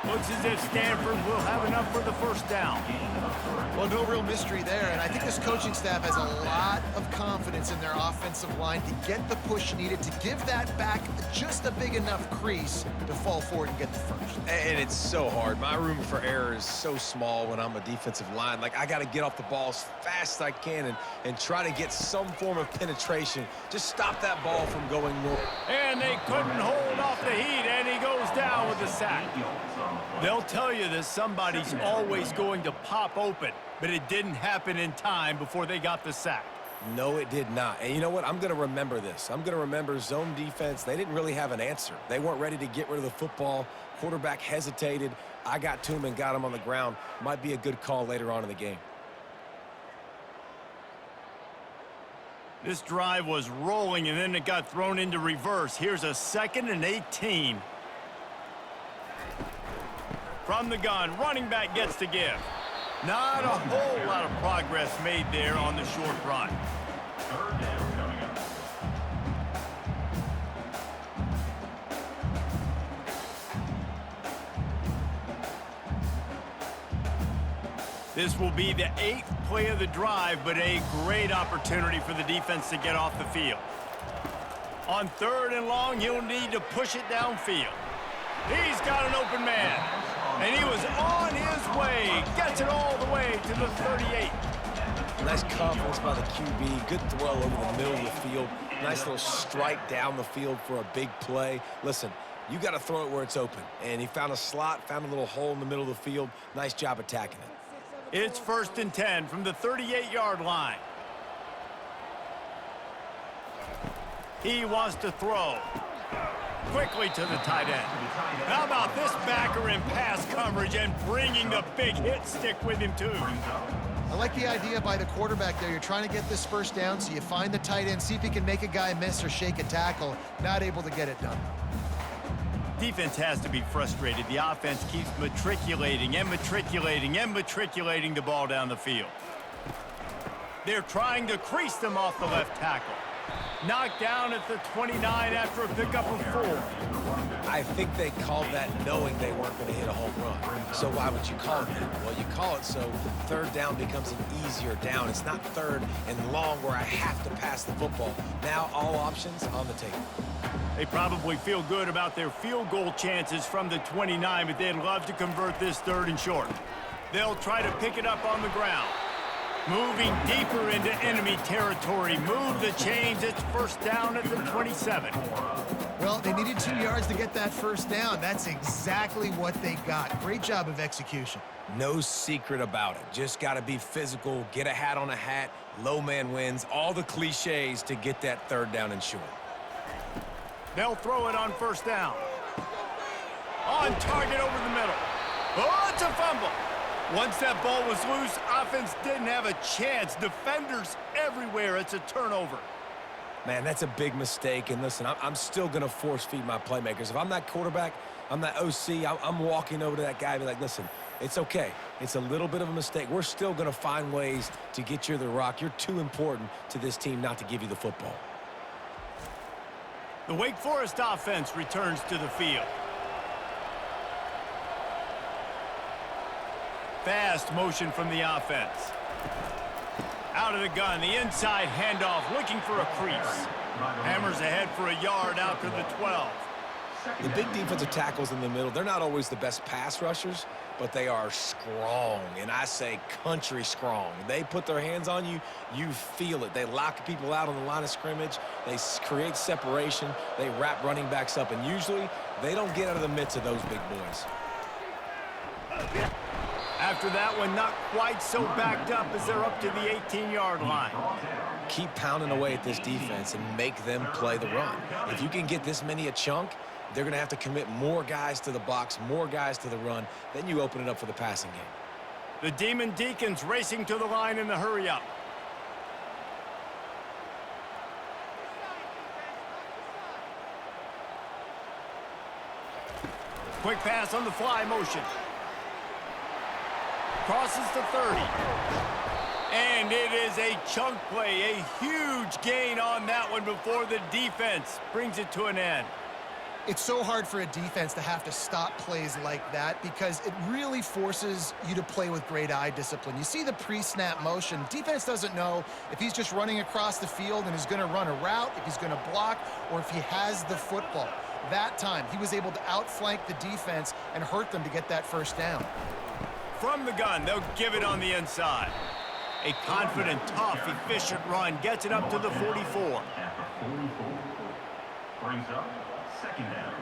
Looks as if Stanford will have enough for the first down. Well, no real mystery there, and I think this coaching staff has a lot of confidence in their offensive line to get the push needed to give that back just a big enough crease to fall forward and get the first. And it's so hard. My room for error is so small when I'm a defensive line. Like, I got to get off the ball as fast as I can and try to get some form of penetration. Just stop that ball from going north. And they couldn't hold off the heat, and he goes down with the sack. They'll tell you that somebody's always going to pop open, but it didn't happen in time before they got the sack. No, it did not. And you know what? I'm going to remember this. I'm going to remember zone defense. They didn't really have an answer. They weren't ready to get rid of the football. Quarterback hesitated. I got to him and got him on the ground. Might be a good call later on in the game. This drive was rolling, and then it got thrown into reverse. Here's a 2nd and 18. From the gun, running back gets to give. Not a whole lot of progress made there on the short run. 3rd down coming up. This will be the 8th play of the drive, but a great opportunity for the defense to get off the field. On 3rd and long, he'll need to push it downfield. He's got an open man, and he was on his way. Gets it all the way to the 38. Nice confidence by the QB. Good throw over the middle of the field. Nice little strike down the field for a big play. Listen, you got to throw it where it's open. And he found a slot, found a little hole in the middle of the field. Nice job attacking it. It's 1st and 10 from the 38-yard line. He wants to throw. Quickly to the tight end. How about this backer in pass coverage and bringing the big hit stick with him, too? I like the idea by the quarterback there. You're trying to get this first down, so you find the tight end, see if he can make a guy miss or shake a tackle. Not able to get it done. Defense has to be frustrated. The offense keeps matriculating and matriculating and matriculating the ball down the field. They're trying to crease them off the left tackle. Knocked down at the 29 after a pickup of 4. I think they called that knowing they weren't going to hit a home run. So why would you call it that? Well, you call it so 3rd down becomes an easier down. It's not 3rd and long where I have to pass the football. Now all options on the table. They probably feel good about their field goal chances from the 29, but they'd love to convert this 3rd and short. They'll try to pick it up on the ground. Moving deeper into enemy territory. Move the chains. It's 1st down at the 27. Well, they needed 2 yards to get that first down. That's exactly what they got. Great job of execution. No secret about it. Just got to be physical, get a hat on a hat, low man wins, all the cliches to get that 3rd down and short. They'll throw it on 1st down. On target over the middle. Oh, it's a fumble. Once that ball was loose, offense didn't have a chance. Defenders everywhere. It's a turnover. Man, that's a big mistake. And listen, I'm still going to force feed my playmakers. If I'm that quarterback, I'm that OC, I'm walking over to that guy and be like, listen, it's okay. It's a little bit of a mistake. We're still going to find ways to get you the rock. You're too important to this team not to give you the football. The Wake Forest offense returns to the field. Fast motion from the offense. Out of the gun, the inside handoff, looking for a crease. Hammers ahead for a yard out to the 12. The big defensive tackles in the middle, they're not always the best pass rushers, but they are strong, and I say country strong. They put their hands on you, you feel it. They lock people out on the line of scrimmage. They create separation. They wrap running backs up, and usually they don't get out of the midst of those big boys. After that one, not quite so backed up as they're up to the 18-yard line. Keep pounding away at this defense and make them play the run. If you can get this many a chunk, they're going to have to commit more guys to the box, more guys to the run. Then you open it up for the passing game. The Demon Deacons racing to the line in the hurry-up. Quick pass on the fly motion. Crosses the 30. And it is a chunk play, a huge gain on that one before the defense brings it to an end. It's so hard for a defense to have to stop plays like that because it really forces you to play with great eye discipline. You see the pre-snap motion. Defense doesn't know if he's just running across the field and is going to run a route, if he's going to block, or if he has the football. That time, he was able to outflank the defense and hurt them to get that first down. From the gun, they'll give it on the inside. A confident, tough, efficient run gets it up to the 44. At the 44. Brings up second down.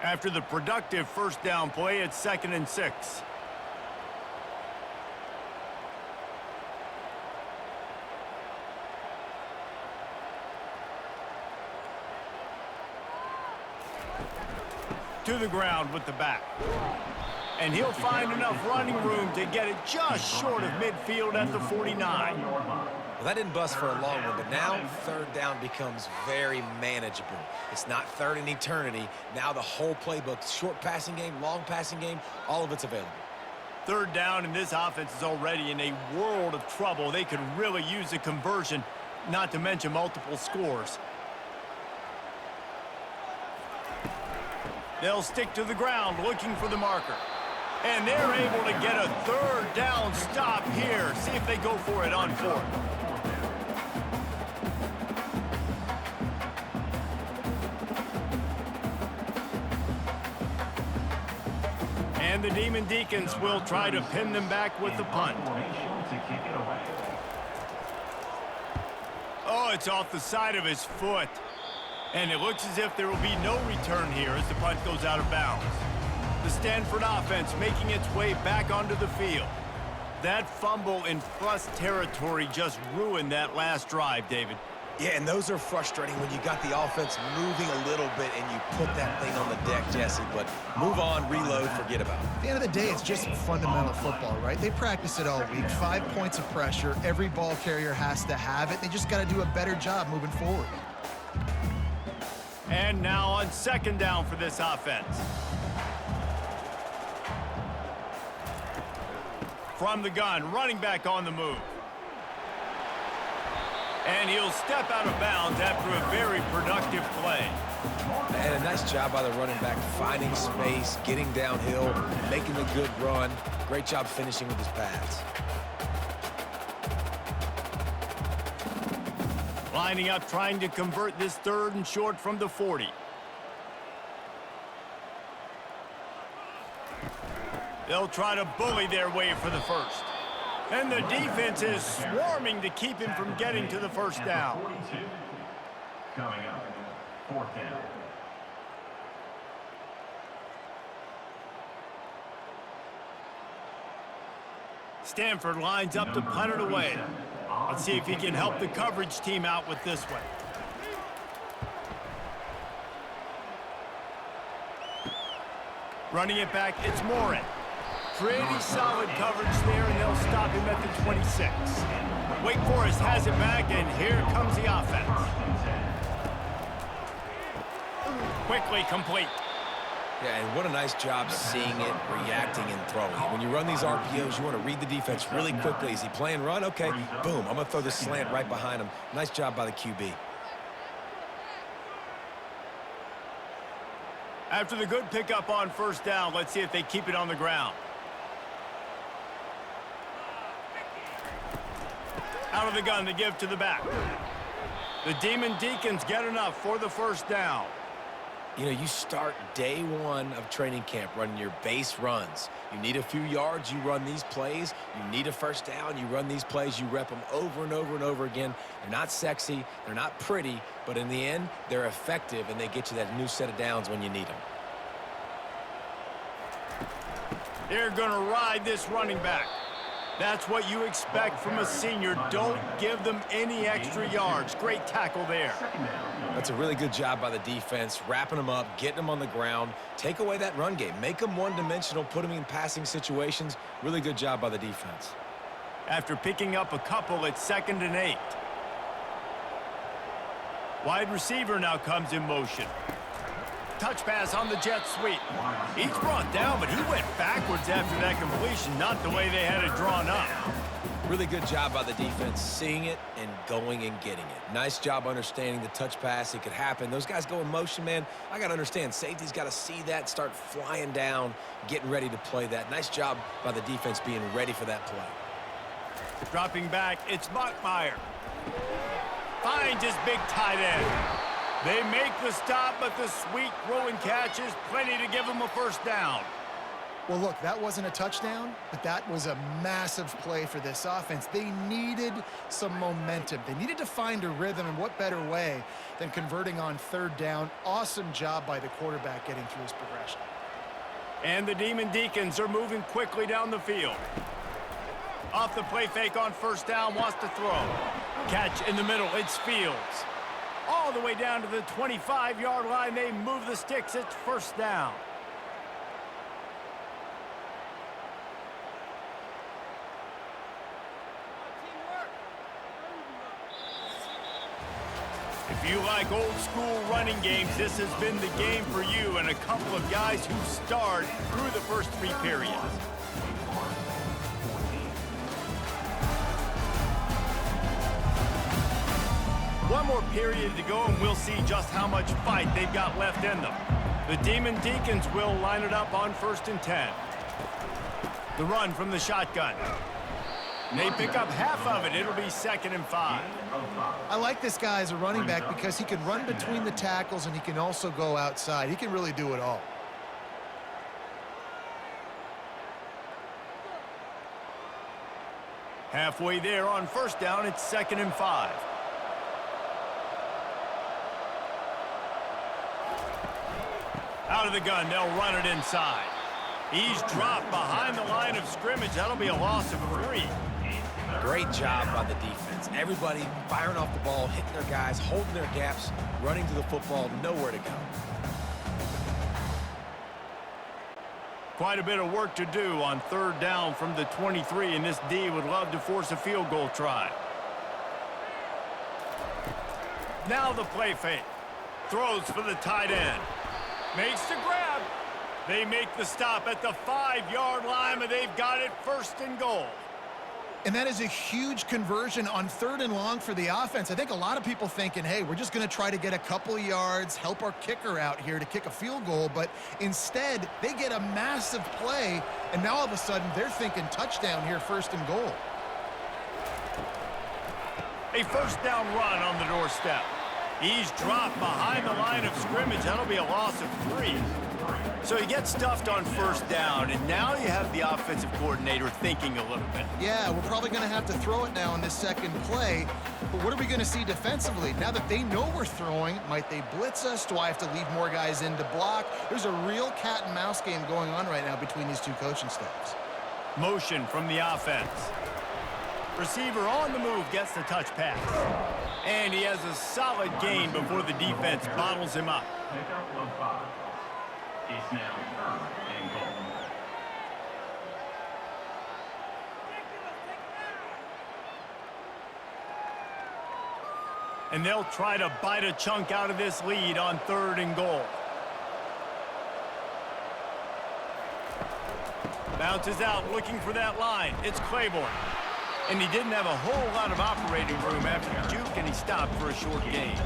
After the productive first down play, it's 2nd and 6. To the ground with the back. And he'll find enough running room to get it just short of midfield at the 49. Well, that didn't bust for a long one, but now 3rd down becomes very manageable. It's not 3rd and eternity. Now the whole playbook, short passing game, long passing game, all of it's available. 3rd down, and this offense is already in a world of trouble. They could really use a conversion, not to mention multiple scores. They'll stick to the ground looking for the marker. And they're able to get a 3rd down stop here. See if they go for it on 4th. And the Demon Deacons will try to pin them back with the punt. Oh, it's off the side of his foot. And it looks as if there will be no return here as the punt goes out of bounds. The Stanford offense making its way back onto the field. That fumble in plus territory just ruined that last drive, David. Yeah, and those are frustrating when you got the offense moving a little bit and you put that thing on the deck, Jesse. But move on, reload, forget about it. At the end of the day, it's just fundamental football, right? They practice it all week. 5 points of pressure. Every ball carrier has to have it. They just got to do a better job moving forward. And now on 2nd down for this offense. From the gun, running back on the move. And he'll step out of bounds after a very productive play. And a nice job by the running back, finding space, getting downhill, making a good run. Great job finishing with his pads. Lining up, trying to convert this 3rd and short from the 40. They'll try to bully their way for the 1st. And the defense is swarming to keep him from getting to the 1st down. 42. Coming up, 4th down. Stanford lines up to punt it away. Let's see if he can help the coverage team out with this one. Running it back, it's Morin. Pretty solid coverage there, and they'll stop him at the 26. Wake Forest has it back, and here comes the offense. Quickly complete. Yeah, and what a nice job seeing it, reacting, and throwing. When you run these RPOs, you want to read the defense really quickly. Is he playing run? Okay, boom, I'm going to throw this slant right behind him. Nice job by the QB. After the good pickup on 1st down, let's see if they keep it on the ground. Out of the gun to give to the back. The Demon Deacons get enough for the 1st down. You know, you start day 1 of training camp running your base runs. You need a few yards, you run these plays. You need a 1st down, you run these plays. You rep them over and over and over again. They're not sexy, they're not pretty, but in the end, they're effective, and they get you that new set of downs when you need them. They're going to ride this running back. That's what you expect from a senior. Don't give them any extra yards. Great tackle there. That's a really good job by the defense, wrapping them up, getting them on the ground. Take away that run game. Make them one-dimensional, put them in passing situations. Really good job by the defense. After picking up a couple, it's 2nd and 8. Wide receiver now comes in motion. Touch pass on the jet sweep. He's brought down, but he went backwards after that completion, not the way they had it drawn up. Really good job by the defense, seeing it and going and getting it. Nice job understanding the touch pass. It could happen. Those guys go in motion, man. I got to understand, safety's got to see that, start flying down, getting ready to play that. Nice job by the defense being ready for that play. Dropping back, it's Bachmeier. Finds his big tight end. They make the stop, but the sweet throw and catch is plenty to give them a first down. Well, look, that wasn't a touchdown, but that was a massive play for this offense. They needed some momentum. They needed to find a rhythm, and what better way than converting on third down. Awesome job by the quarterback getting through his progression. And the Demon Deacons are moving quickly down the field. Off the play fake on first down, wants to throw. Catch in the middle, it's Fields. All the way down to the 25-yard line, they move the sticks, it's first down. If you like old school running games, this has been the game for you and a couple of guys who starred through the first three periods. One more period to go and we'll see just how much fight they've got left in them. The Demon Deacons will line it up on 1st and 10. The run from the shotgun. They pick up half of it. It'll be 2nd and 5. I like this guy as a running back because he can run between the tackles and he can also go outside. He can really do it all. Halfway there on first down, it's 2nd and 5. Out of the gun, they'll run it inside. He's dropped behind the line of scrimmage. That'll be a loss of 3. Great job by the defense. Everybody firing off the ball, hitting their guys, holding their gaps, running to the football, nowhere to go. Quite a bit of work to do on third down from the 23, and this D would love to force a field goal try. Now the play fake. Throws for the tight end. Makes the grab. They make the stop at the 5-yard line, but they've got it 1st and goal. And that is a huge conversion on 3rd and long for the offense. I think a lot of people thinking, hey, we're just going to try to get a couple of yards, help our kicker out here to kick a field goal. But instead, they get a massive play, and now all of a sudden they're thinking touchdown here, 1st and goal. A first down run on the doorstep. He's dropped behind the line of scrimmage. That'll be a loss of 3. So he gets stuffed on first down, and now you have the offensive coordinator thinking a little bit. Yeah, we're probably going to have to throw it now in this second play. But what are we going to see defensively? Now that they know we're throwing, might they blitz us? Do I have to leave more guys in to block? There's a real cat and mouse game going on right now between these two coaching staffs. Motion from the offense. Receiver on the move gets the touch pass. And he has a solid gain before the defense bottles him up. Pickup of 5. It's now 3rd and goal. And they'll try to bite a chunk out of this lead on 3rd and goal. Bounces out looking for that line. It's Claiborne. And he didn't have a whole lot of operating room after the juke, and he stopped for a short gain.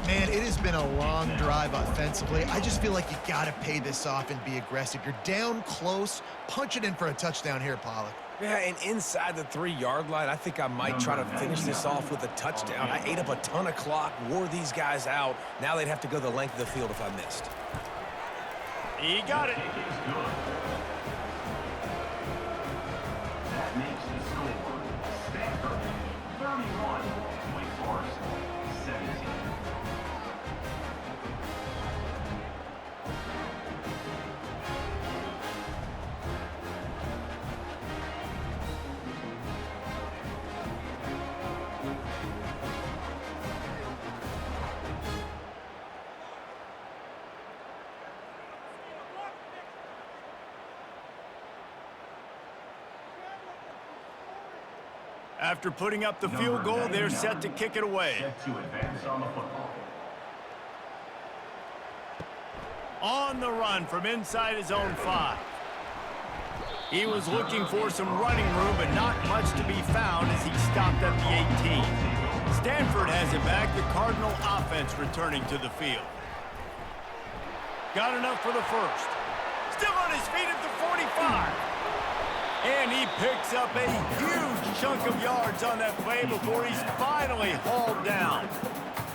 Man, it has been a long drive offensively. I just feel like you got to pay this off and be aggressive. You're down close. Punch it in for a touchdown here, Pollack. Yeah, and inside the 3-yard line, I think I might try to finish this off with a touchdown. I ate up a ton of clock, wore these guys out. Now they'd have to go the length of the field if I missed. He got it. That makes the score Stanford 31, Wake Forest 17. After putting up the field goal, they're set to kick it away. Set to advance on the football. On the run from inside his own 5. He was looking for some running room, but not much to be found stopped at the 18. Stanford has it back. The Cardinal offense returning to the field. Got enough for the first. Still on his feet at the 45. And he picks up a huge chunk of yards on that play before he's finally hauled down.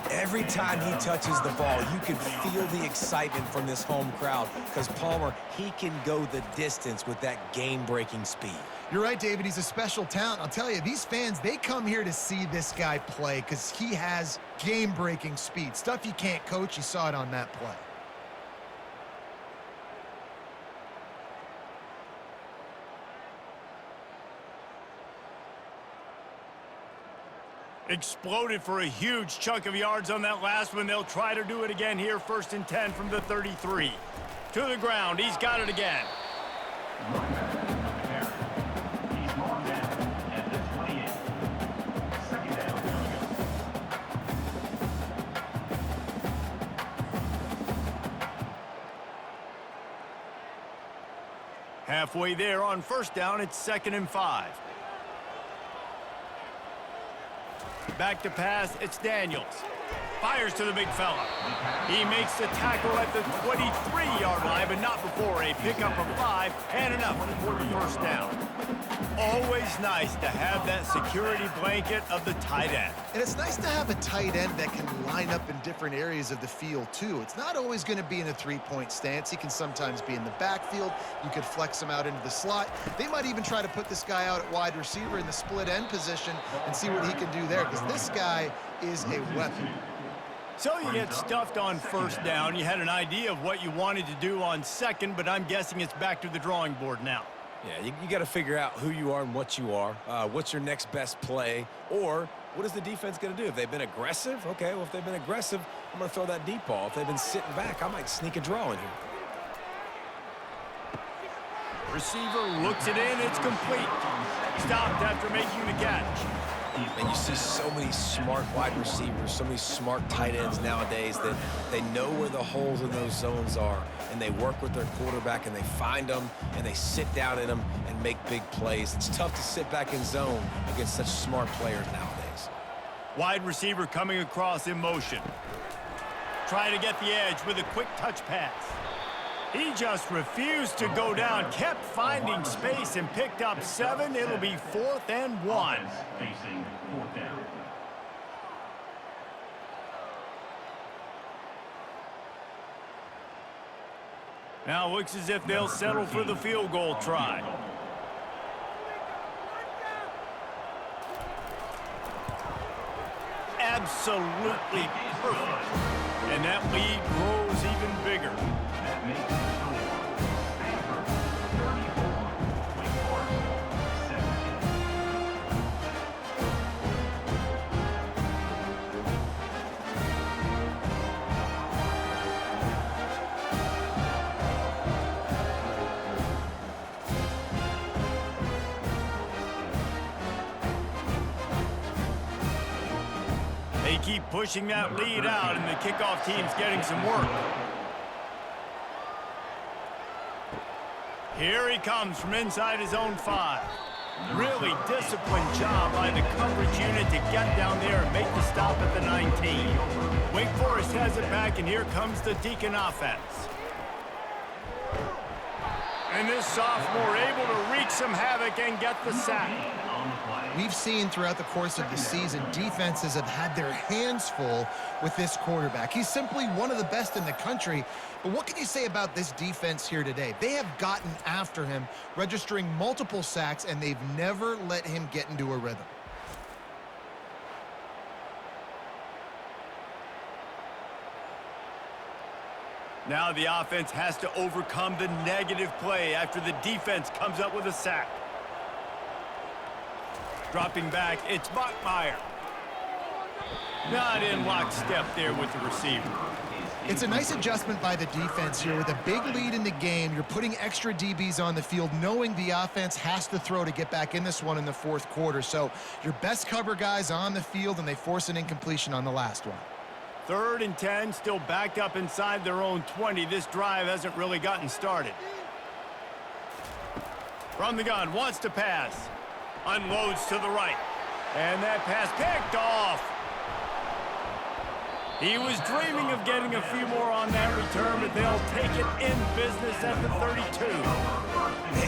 Every time he touches the ball, you can feel the excitement from this home crowd because Palmer, he can go the distance with that game-breaking speed. You're right, David. He's a special talent. I'll tell you, these fans, they come here to see this guy play because he has game-breaking speed. Stuff you can't coach. You saw it on that play. Exploded for a huge chunk of yards on that last one. They'll try to do it again here. 1st and 10 from the 33. To the ground. He's got it again. He's marked down at the 28. Second down. Halfway there on 1st down. It's 2nd and 5. Back to pass, it's Daniels. Fires to the big fella. He makes the tackle at the 23-yard line, but not before a pickup of 5 and enough for the 1st down. Always nice to have that security blanket of the tight end. And it's nice to have a tight end that can line up in different areas of the field, too. It's not always going to be in a three-point stance. He can sometimes be in the backfield. You could flex him out into the slot. They might even try to put this guy out at wide receiver in the split end position and see what he can do there, because this guy is a weapon. So you get stuffed on 1st down. You had an idea of what you wanted to do on 2nd, but I'm guessing it's back to the drawing board now. Yeah, you got to figure out who you are and what you are. What's your next best play? Or what is the defense going to do? If they've been aggressive, okay, well, if they've been aggressive, I'm going to throw that deep ball. If they've been sitting back, I might sneak a draw in here. Receiver looks it in. It's complete. Stopped after making the catch. And you see so many smart wide receivers, so many smart tight ends nowadays that they know where the holes in those zones are, and they work with their quarterback, and they find them, and they sit down in them and make big plays. It's tough to sit back in zone against such smart players nowadays. Wide receiver coming across in motion. Trying to get the edge with a quick touch pass. He just refused to go down, kept finding space and picked up 7. It'll be 4th and 1. Facing 4th down. Now looks as if they'll settle for the field goal try. Absolutely perfect. And that lead grows even bigger. That makes the score Stanford 34, Wake Forest 17. They keep pushing that lead out, and the kickoff team's getting some work. Here he comes from inside his own 5. Really disciplined job by the coverage unit to get down there and make the stop at the 19. Wake Forest has it back, and here comes the Deacon offense. And this sophomore able to wreak some havoc and get the sack. We've seen throughout the course of the season, defenses have had their hands full with this quarterback. He's simply one of the best in the country. But what can you say about this defense here today? They have gotten after him, registering multiple sacks, and they've never let him get into a rhythm. Now the offense has to overcome the negative play after the defense comes up with a sack. Dropping back, it's Bachmeier. Not in lockstep there with the receiver. It's a nice adjustment by the defense here. With a big lead in the game, you're putting extra DBs on the field, knowing the offense has to throw to get back in this one in the 4th quarter. So your best cover guys on the field, and they force an incompletion on the last one. 3rd and 10, still backed up inside their own 20. This drive hasn't really gotten started. From the gun, wants to pass. Unloads to the right. And that pass picked off. He was dreaming of getting a few more on that return, but they'll take it in business at the 32.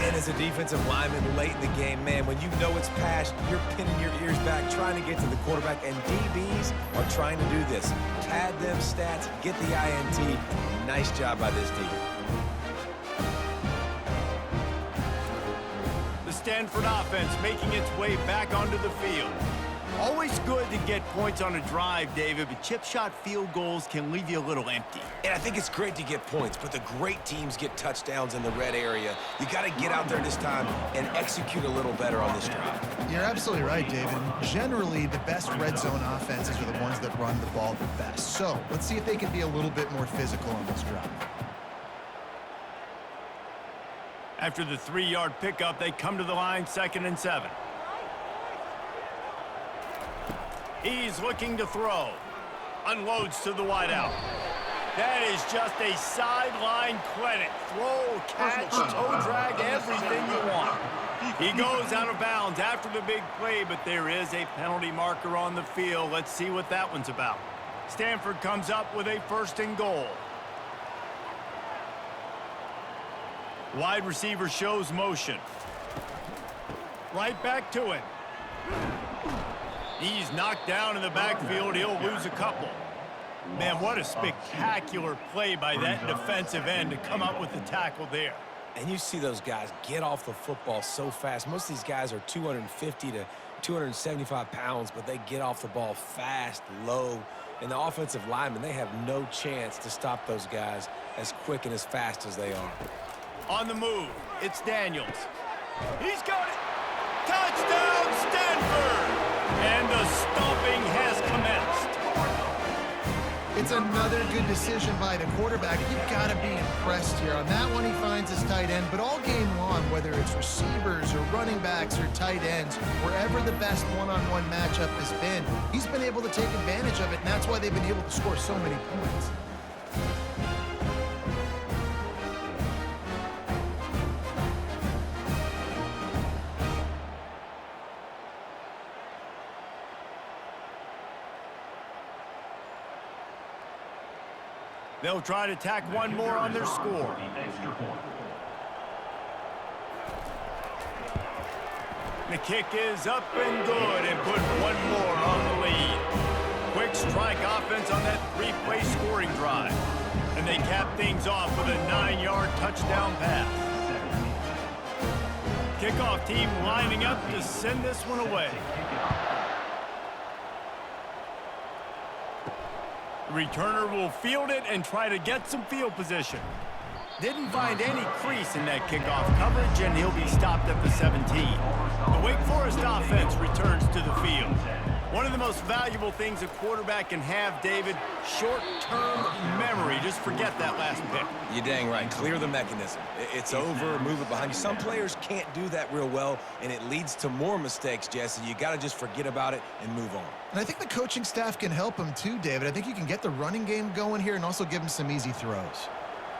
And as a defensive lineman late in the game, man, when you know it's past, you're pinning your ears back, trying to get to the quarterback, and DBs are trying to do this. Pad them stats, get the INT. Nice job by this D. The Stanford offense making its way back onto the field. Always good to get points on a drive, David, but chip shot field goals can leave you a little empty. And I think it's great to get points, but the great teams get touchdowns in the red area. You got to get out there this time and execute a little better on this drive. You're absolutely right, David. Generally, the best red zone offenses are the ones that run the ball the best. So let's see if they can be a little bit more physical on this drive. After the 3-yard pickup, they come to the line, 2nd and 7. He's looking to throw. Unloads to the wideout. That is just a sideline credit. Throw, catch, toe drag, everything you want. He goes out of bounds after the big play, but there is a penalty marker on the field. Let's see what that one's about. Stanford comes up with a 1st and goal. Wide receiver shows motion. Right back to him. He's knocked down in the backfield. He'll lose a couple. Man, what a spectacular play by that defensive end to come up with the tackle there. And you see those guys get off the football so fast. Most of these guys are 250 to 275 pounds, but they get off the ball fast, low. And the offensive linemen, they have no chance to stop those guys as quick and as fast as they are. On the move, it's Daniels. He's got it. Touchdown, Stanford! And the stomping has commenced. It's another good decision by the quarterback. You've got to be impressed here. On that one, he finds his tight end. But all game long, whether it's receivers or running backs or tight ends, wherever the best one-on-one matchup has been, he's been able to take advantage of it, and that's why they've been able to score so many points. They'll try to tack one more on their score. The kick is up and good and put one more on the lead. Quick strike offense on that 3-play scoring drive. And they cap things off with a 9-yard touchdown pass. Kickoff team lining up to send this one away. Returner will field it and try to get some field position. Didn't find any crease in that kickoff coverage, and he'll be stopped at the 17. The Wake Forest offense returns to the field. One of the most valuable things a quarterback can have, David, short-term memory. Just forget that last pick. You're dang right. Clear the mechanism. It's over, move it behind you. Some players can't do that real well, and it leads to more mistakes, Jesse. You got to just forget about it and move on. And I think the coaching staff can help him too, David. I think you can get the running game going here and also give him some easy throws.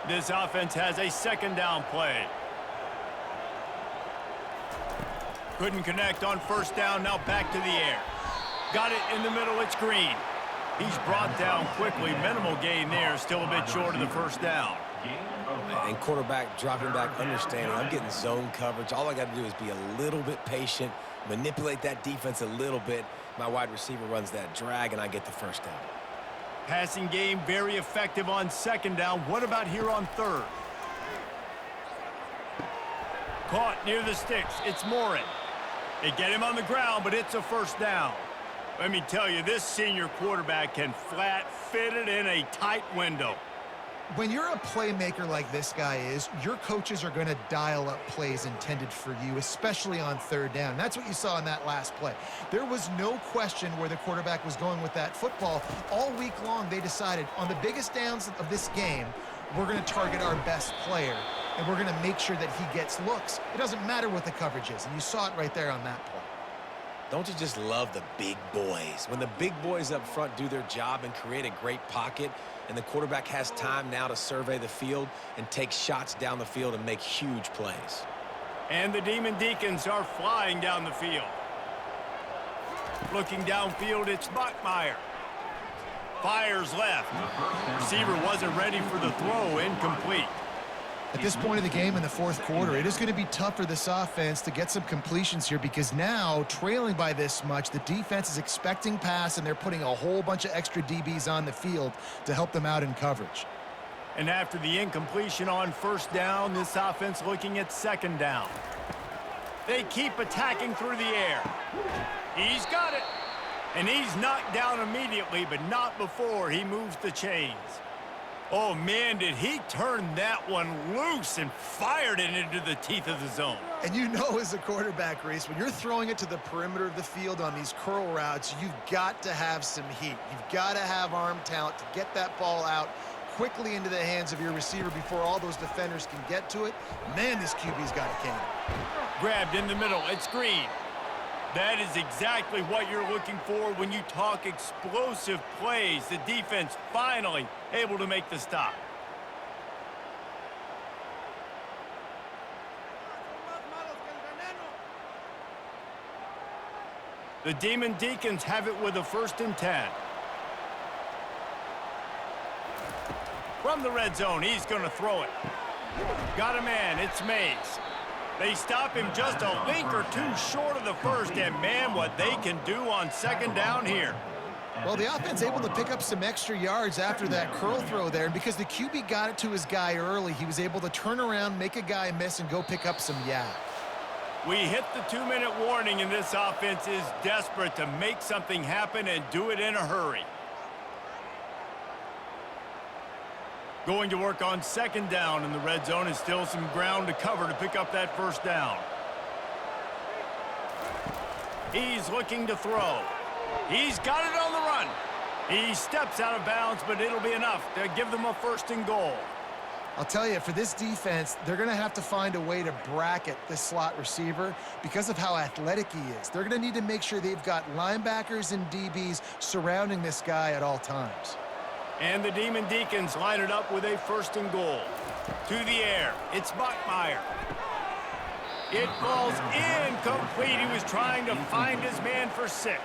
This offense has a 2nd down play. Couldn't connect on 1st down, now back to the air. Got it in the middle, it's Green. He's brought down quickly. Minimal gain there, still a bit short of the 1st down. And quarterback dropping back, understanding I'm getting zone coverage. All I got to do is be a little bit patient, manipulate that defense a little bit. My wide receiver runs that drag, and I get the 1st down. Passing game very effective on 2nd down. What about here on 3rd? Caught near the sticks. It's Morin. They get him on the ground, but it's a 1st down. Let me tell you, this senior quarterback can flat fit it in a tight window. When you're a playmaker like this guy is, your coaches are going to dial up plays intended for you, especially on 3rd down. That's what you saw in that last play. There was no question where the quarterback was going with that football. All week long, they decided on the biggest downs of this game, we're going to target our best player, and we're going to make sure that he gets looks. It doesn't matter what the coverage is, and you saw it right there on that play. Don't you just love the big boys? When the big boys up front do their job and create a great pocket, and the quarterback has time now to survey the field and take shots down the field and make huge plays. And the Demon Deacons are flying down the field. Looking downfield, it's Bachmeier. Fires left. Receiver wasn't ready for the throw, incomplete. At this point of the game in the fourth quarter, it is going to be tough for this offense to get some completions here because now, trailing by this much, the defense is expecting pass, and they're putting a whole bunch of extra DBs on the field to help them out in coverage. And after the incompletion on first down, this offense looking at second down. They keep attacking through the air. He's got it. And he's knocked down immediately, but not before he moves the chains. Oh, man, did he turn that one loose and fired it into the teeth of the zone. And you know, as a quarterback, Reese, when you're throwing it to the perimeter of the field on these curl routes, you've got to have some heat. You've got to have arm talent to get that ball out quickly into the hands of your receiver before all those defenders can get to it. Man, this QB's got a cannon. Grabbed in the middle. It's Green. That is exactly what you're looking for when you talk explosive plays. The defense finally able to make the stop. The Demon Deacons have it with a 1st and 10. From the red zone, he's going to throw it. Got a man. It's Mays. They stop him just a link or two short of the first, and man, what they can do on second down here. Well, the offense able to pick up some extra yards after that curl throw there, and because the QB got it to his guy early, he was able to turn around, make a guy miss, and go pick up some yak. We hit the 2-minute warning, and this offense is desperate to make something happen and do it in a hurry. Going to work on second down in the red zone, and still some ground to cover to pick up that first down. He's looking to throw. He's got it on the run. He steps out of bounds, but it'll be enough to give them a 1st and goal. I'll tell you, for this defense, they're going to have to find a way to bracket this slot receiver because of how athletic he is. They're going to need to make sure they've got linebackers and DBs surrounding this guy at all times. And the Demon Deacons line it up with a 1st and goal. To the air, it's Bachmeier. It falls incomplete. He was trying to find his man for 6.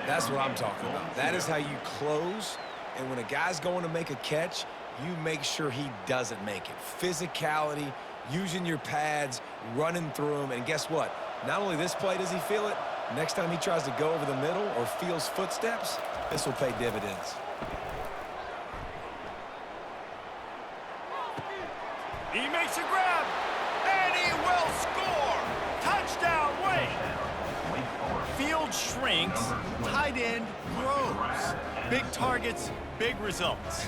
That's what I'm talking about. That is how you close, and when a guy's going to make a catch, you make sure he doesn't make it. Physicality, using your pads, running through him, and guess what? Not only this play does he feel it, next time he tries to go over the middle or feels footsteps, this will pay dividends. He makes a grab, and he will score. Touchdown, Wake. Field shrinks, tight end grows. Big targets, big results.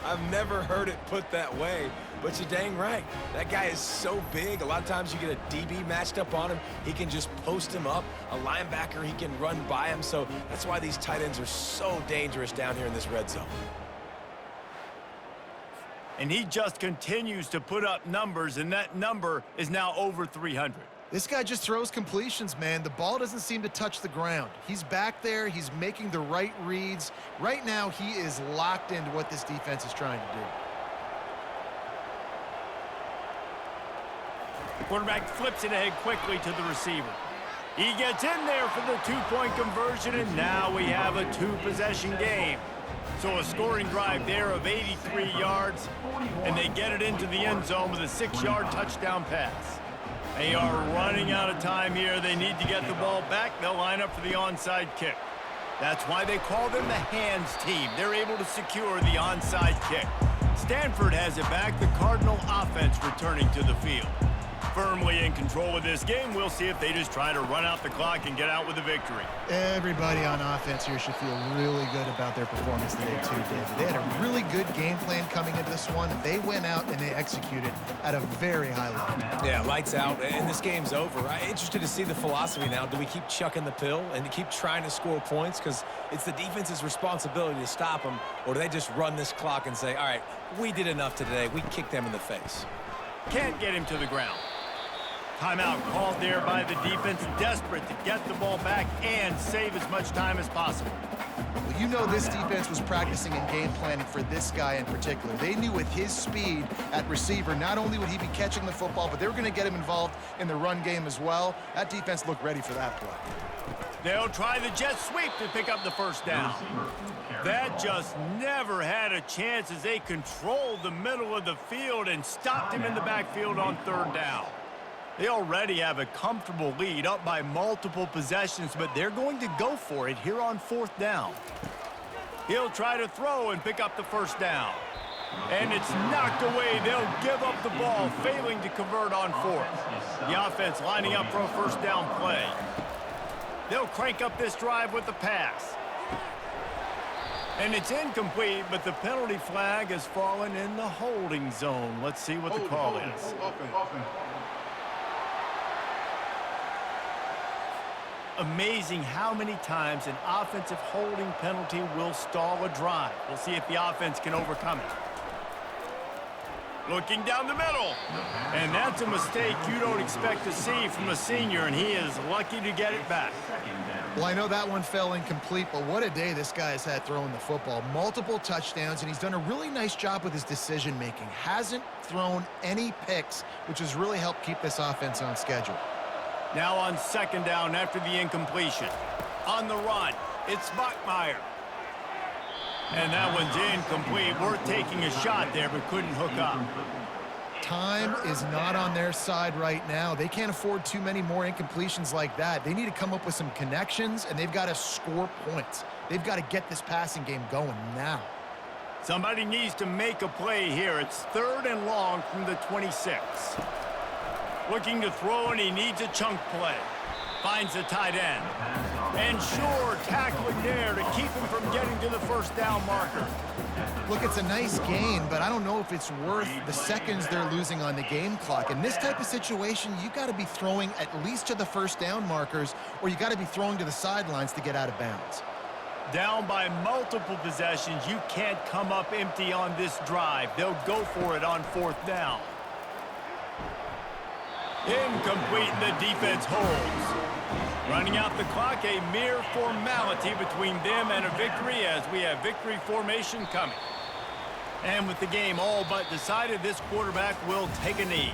I've never heard it put that way, but you're dang right. That guy is so big. A lot of times you get a DB matched up on him. He can just post him up. A linebacker, he can run by him. So that's why these tight ends are so dangerous down here in this red zone. And he just continues to put up numbers, and that number is now over 300. This guy just throws completions, man. The ball doesn't seem to touch the ground. He's back there. He's making the right reads. Right now, he is locked into what this defense is trying to do. The quarterback flips it ahead quickly to the receiver. He gets in there for the 2-point conversion, and now we have a 2-possession game. So a scoring drive there of 83 yards, and they get it into the end zone with a 6-yard touchdown pass. They are running out of time here. They need to get the ball back. They'll line up for the onside kick. That's why they call them the hands team. They're able to secure the onside kick. Stanford has it back. The Cardinal offense returning to the field. Firmly in control of this game. We'll see if they just try to run out the clock and get out with a victory. Everybody on offense here should feel really good about their performance today, too, David. They had a really good game plan coming into this one. They went out and they executed at a very high level. Yeah, lights out, and this game's over. I'm interested to see the philosophy now. Do we keep chucking the pill and keep trying to score points? Because it's the defense's responsibility to stop them, or do they just run this clock and say, all right, we did enough today. We kicked them in the face. Can't get him to the ground. Timeout called there by the defense, desperate to get the ball back and save as much time as possible. Well, you know this defense was practicing and game planning for this guy in particular. They knew with his speed at receiver, not only would he be catching the football, but they were going to get him involved in the run game as well. That defense looked ready for that play. They'll try the jet sweep to pick up the first down. That just never had a chance as they controlled the middle of the field and stopped him in the backfield on third down. They already have a comfortable lead up by multiple possessions, but they're going to go for it here on fourth down. He'll try to throw and pick up the first down. And it's knocked away. They'll give up the ball, failing to convert on fourth. The offense lining up for a first down play. They'll crank up this drive with the pass. And it's incomplete, but the penalty flag has fallen in the holding zone. Let's see what the call is. Amazing how many times an offensive holding penalty will stall a drive. We'll see if the offense can overcome it. Looking down the middle. And that's a mistake you don't expect to see from a senior, and he is lucky to get it back. Well, I know that one fell incomplete, but what a day this guy has had throwing the football. Multiple touchdowns, and he's done a really nice job with his decision-making. Hasn't thrown any picks, which has really helped keep this offense on schedule. Now on second down after the incompletion. On the run, it's Bachmeier. And that one's incomplete. We're taking a shot there, but couldn't hook up. Time is not on their side right now. They can't afford too many more incompletions like that. They need to come up with some connections, and they've got to score points. They've got to get this passing game going now. Somebody needs to make a play here. It's third and long from the 26. Looking to throw, and he needs a chunk play. Finds the tight end. And sure, tackling there to keep him from getting to the first down marker. Look, it's a nice gain, but I don't know if it's worth the seconds they're losing on the game clock. In this type of situation, you got to be throwing at least to the first down markers, or you got to be throwing to the sidelines to get out of bounds. Down by multiple possessions, you can't come up empty on this drive. They'll go for it on fourth down. Incomplete, and the defense holds. Running out the clock, a mere formality between them and a victory as we have victory formation coming. And with the game all but decided, this quarterback will take a knee.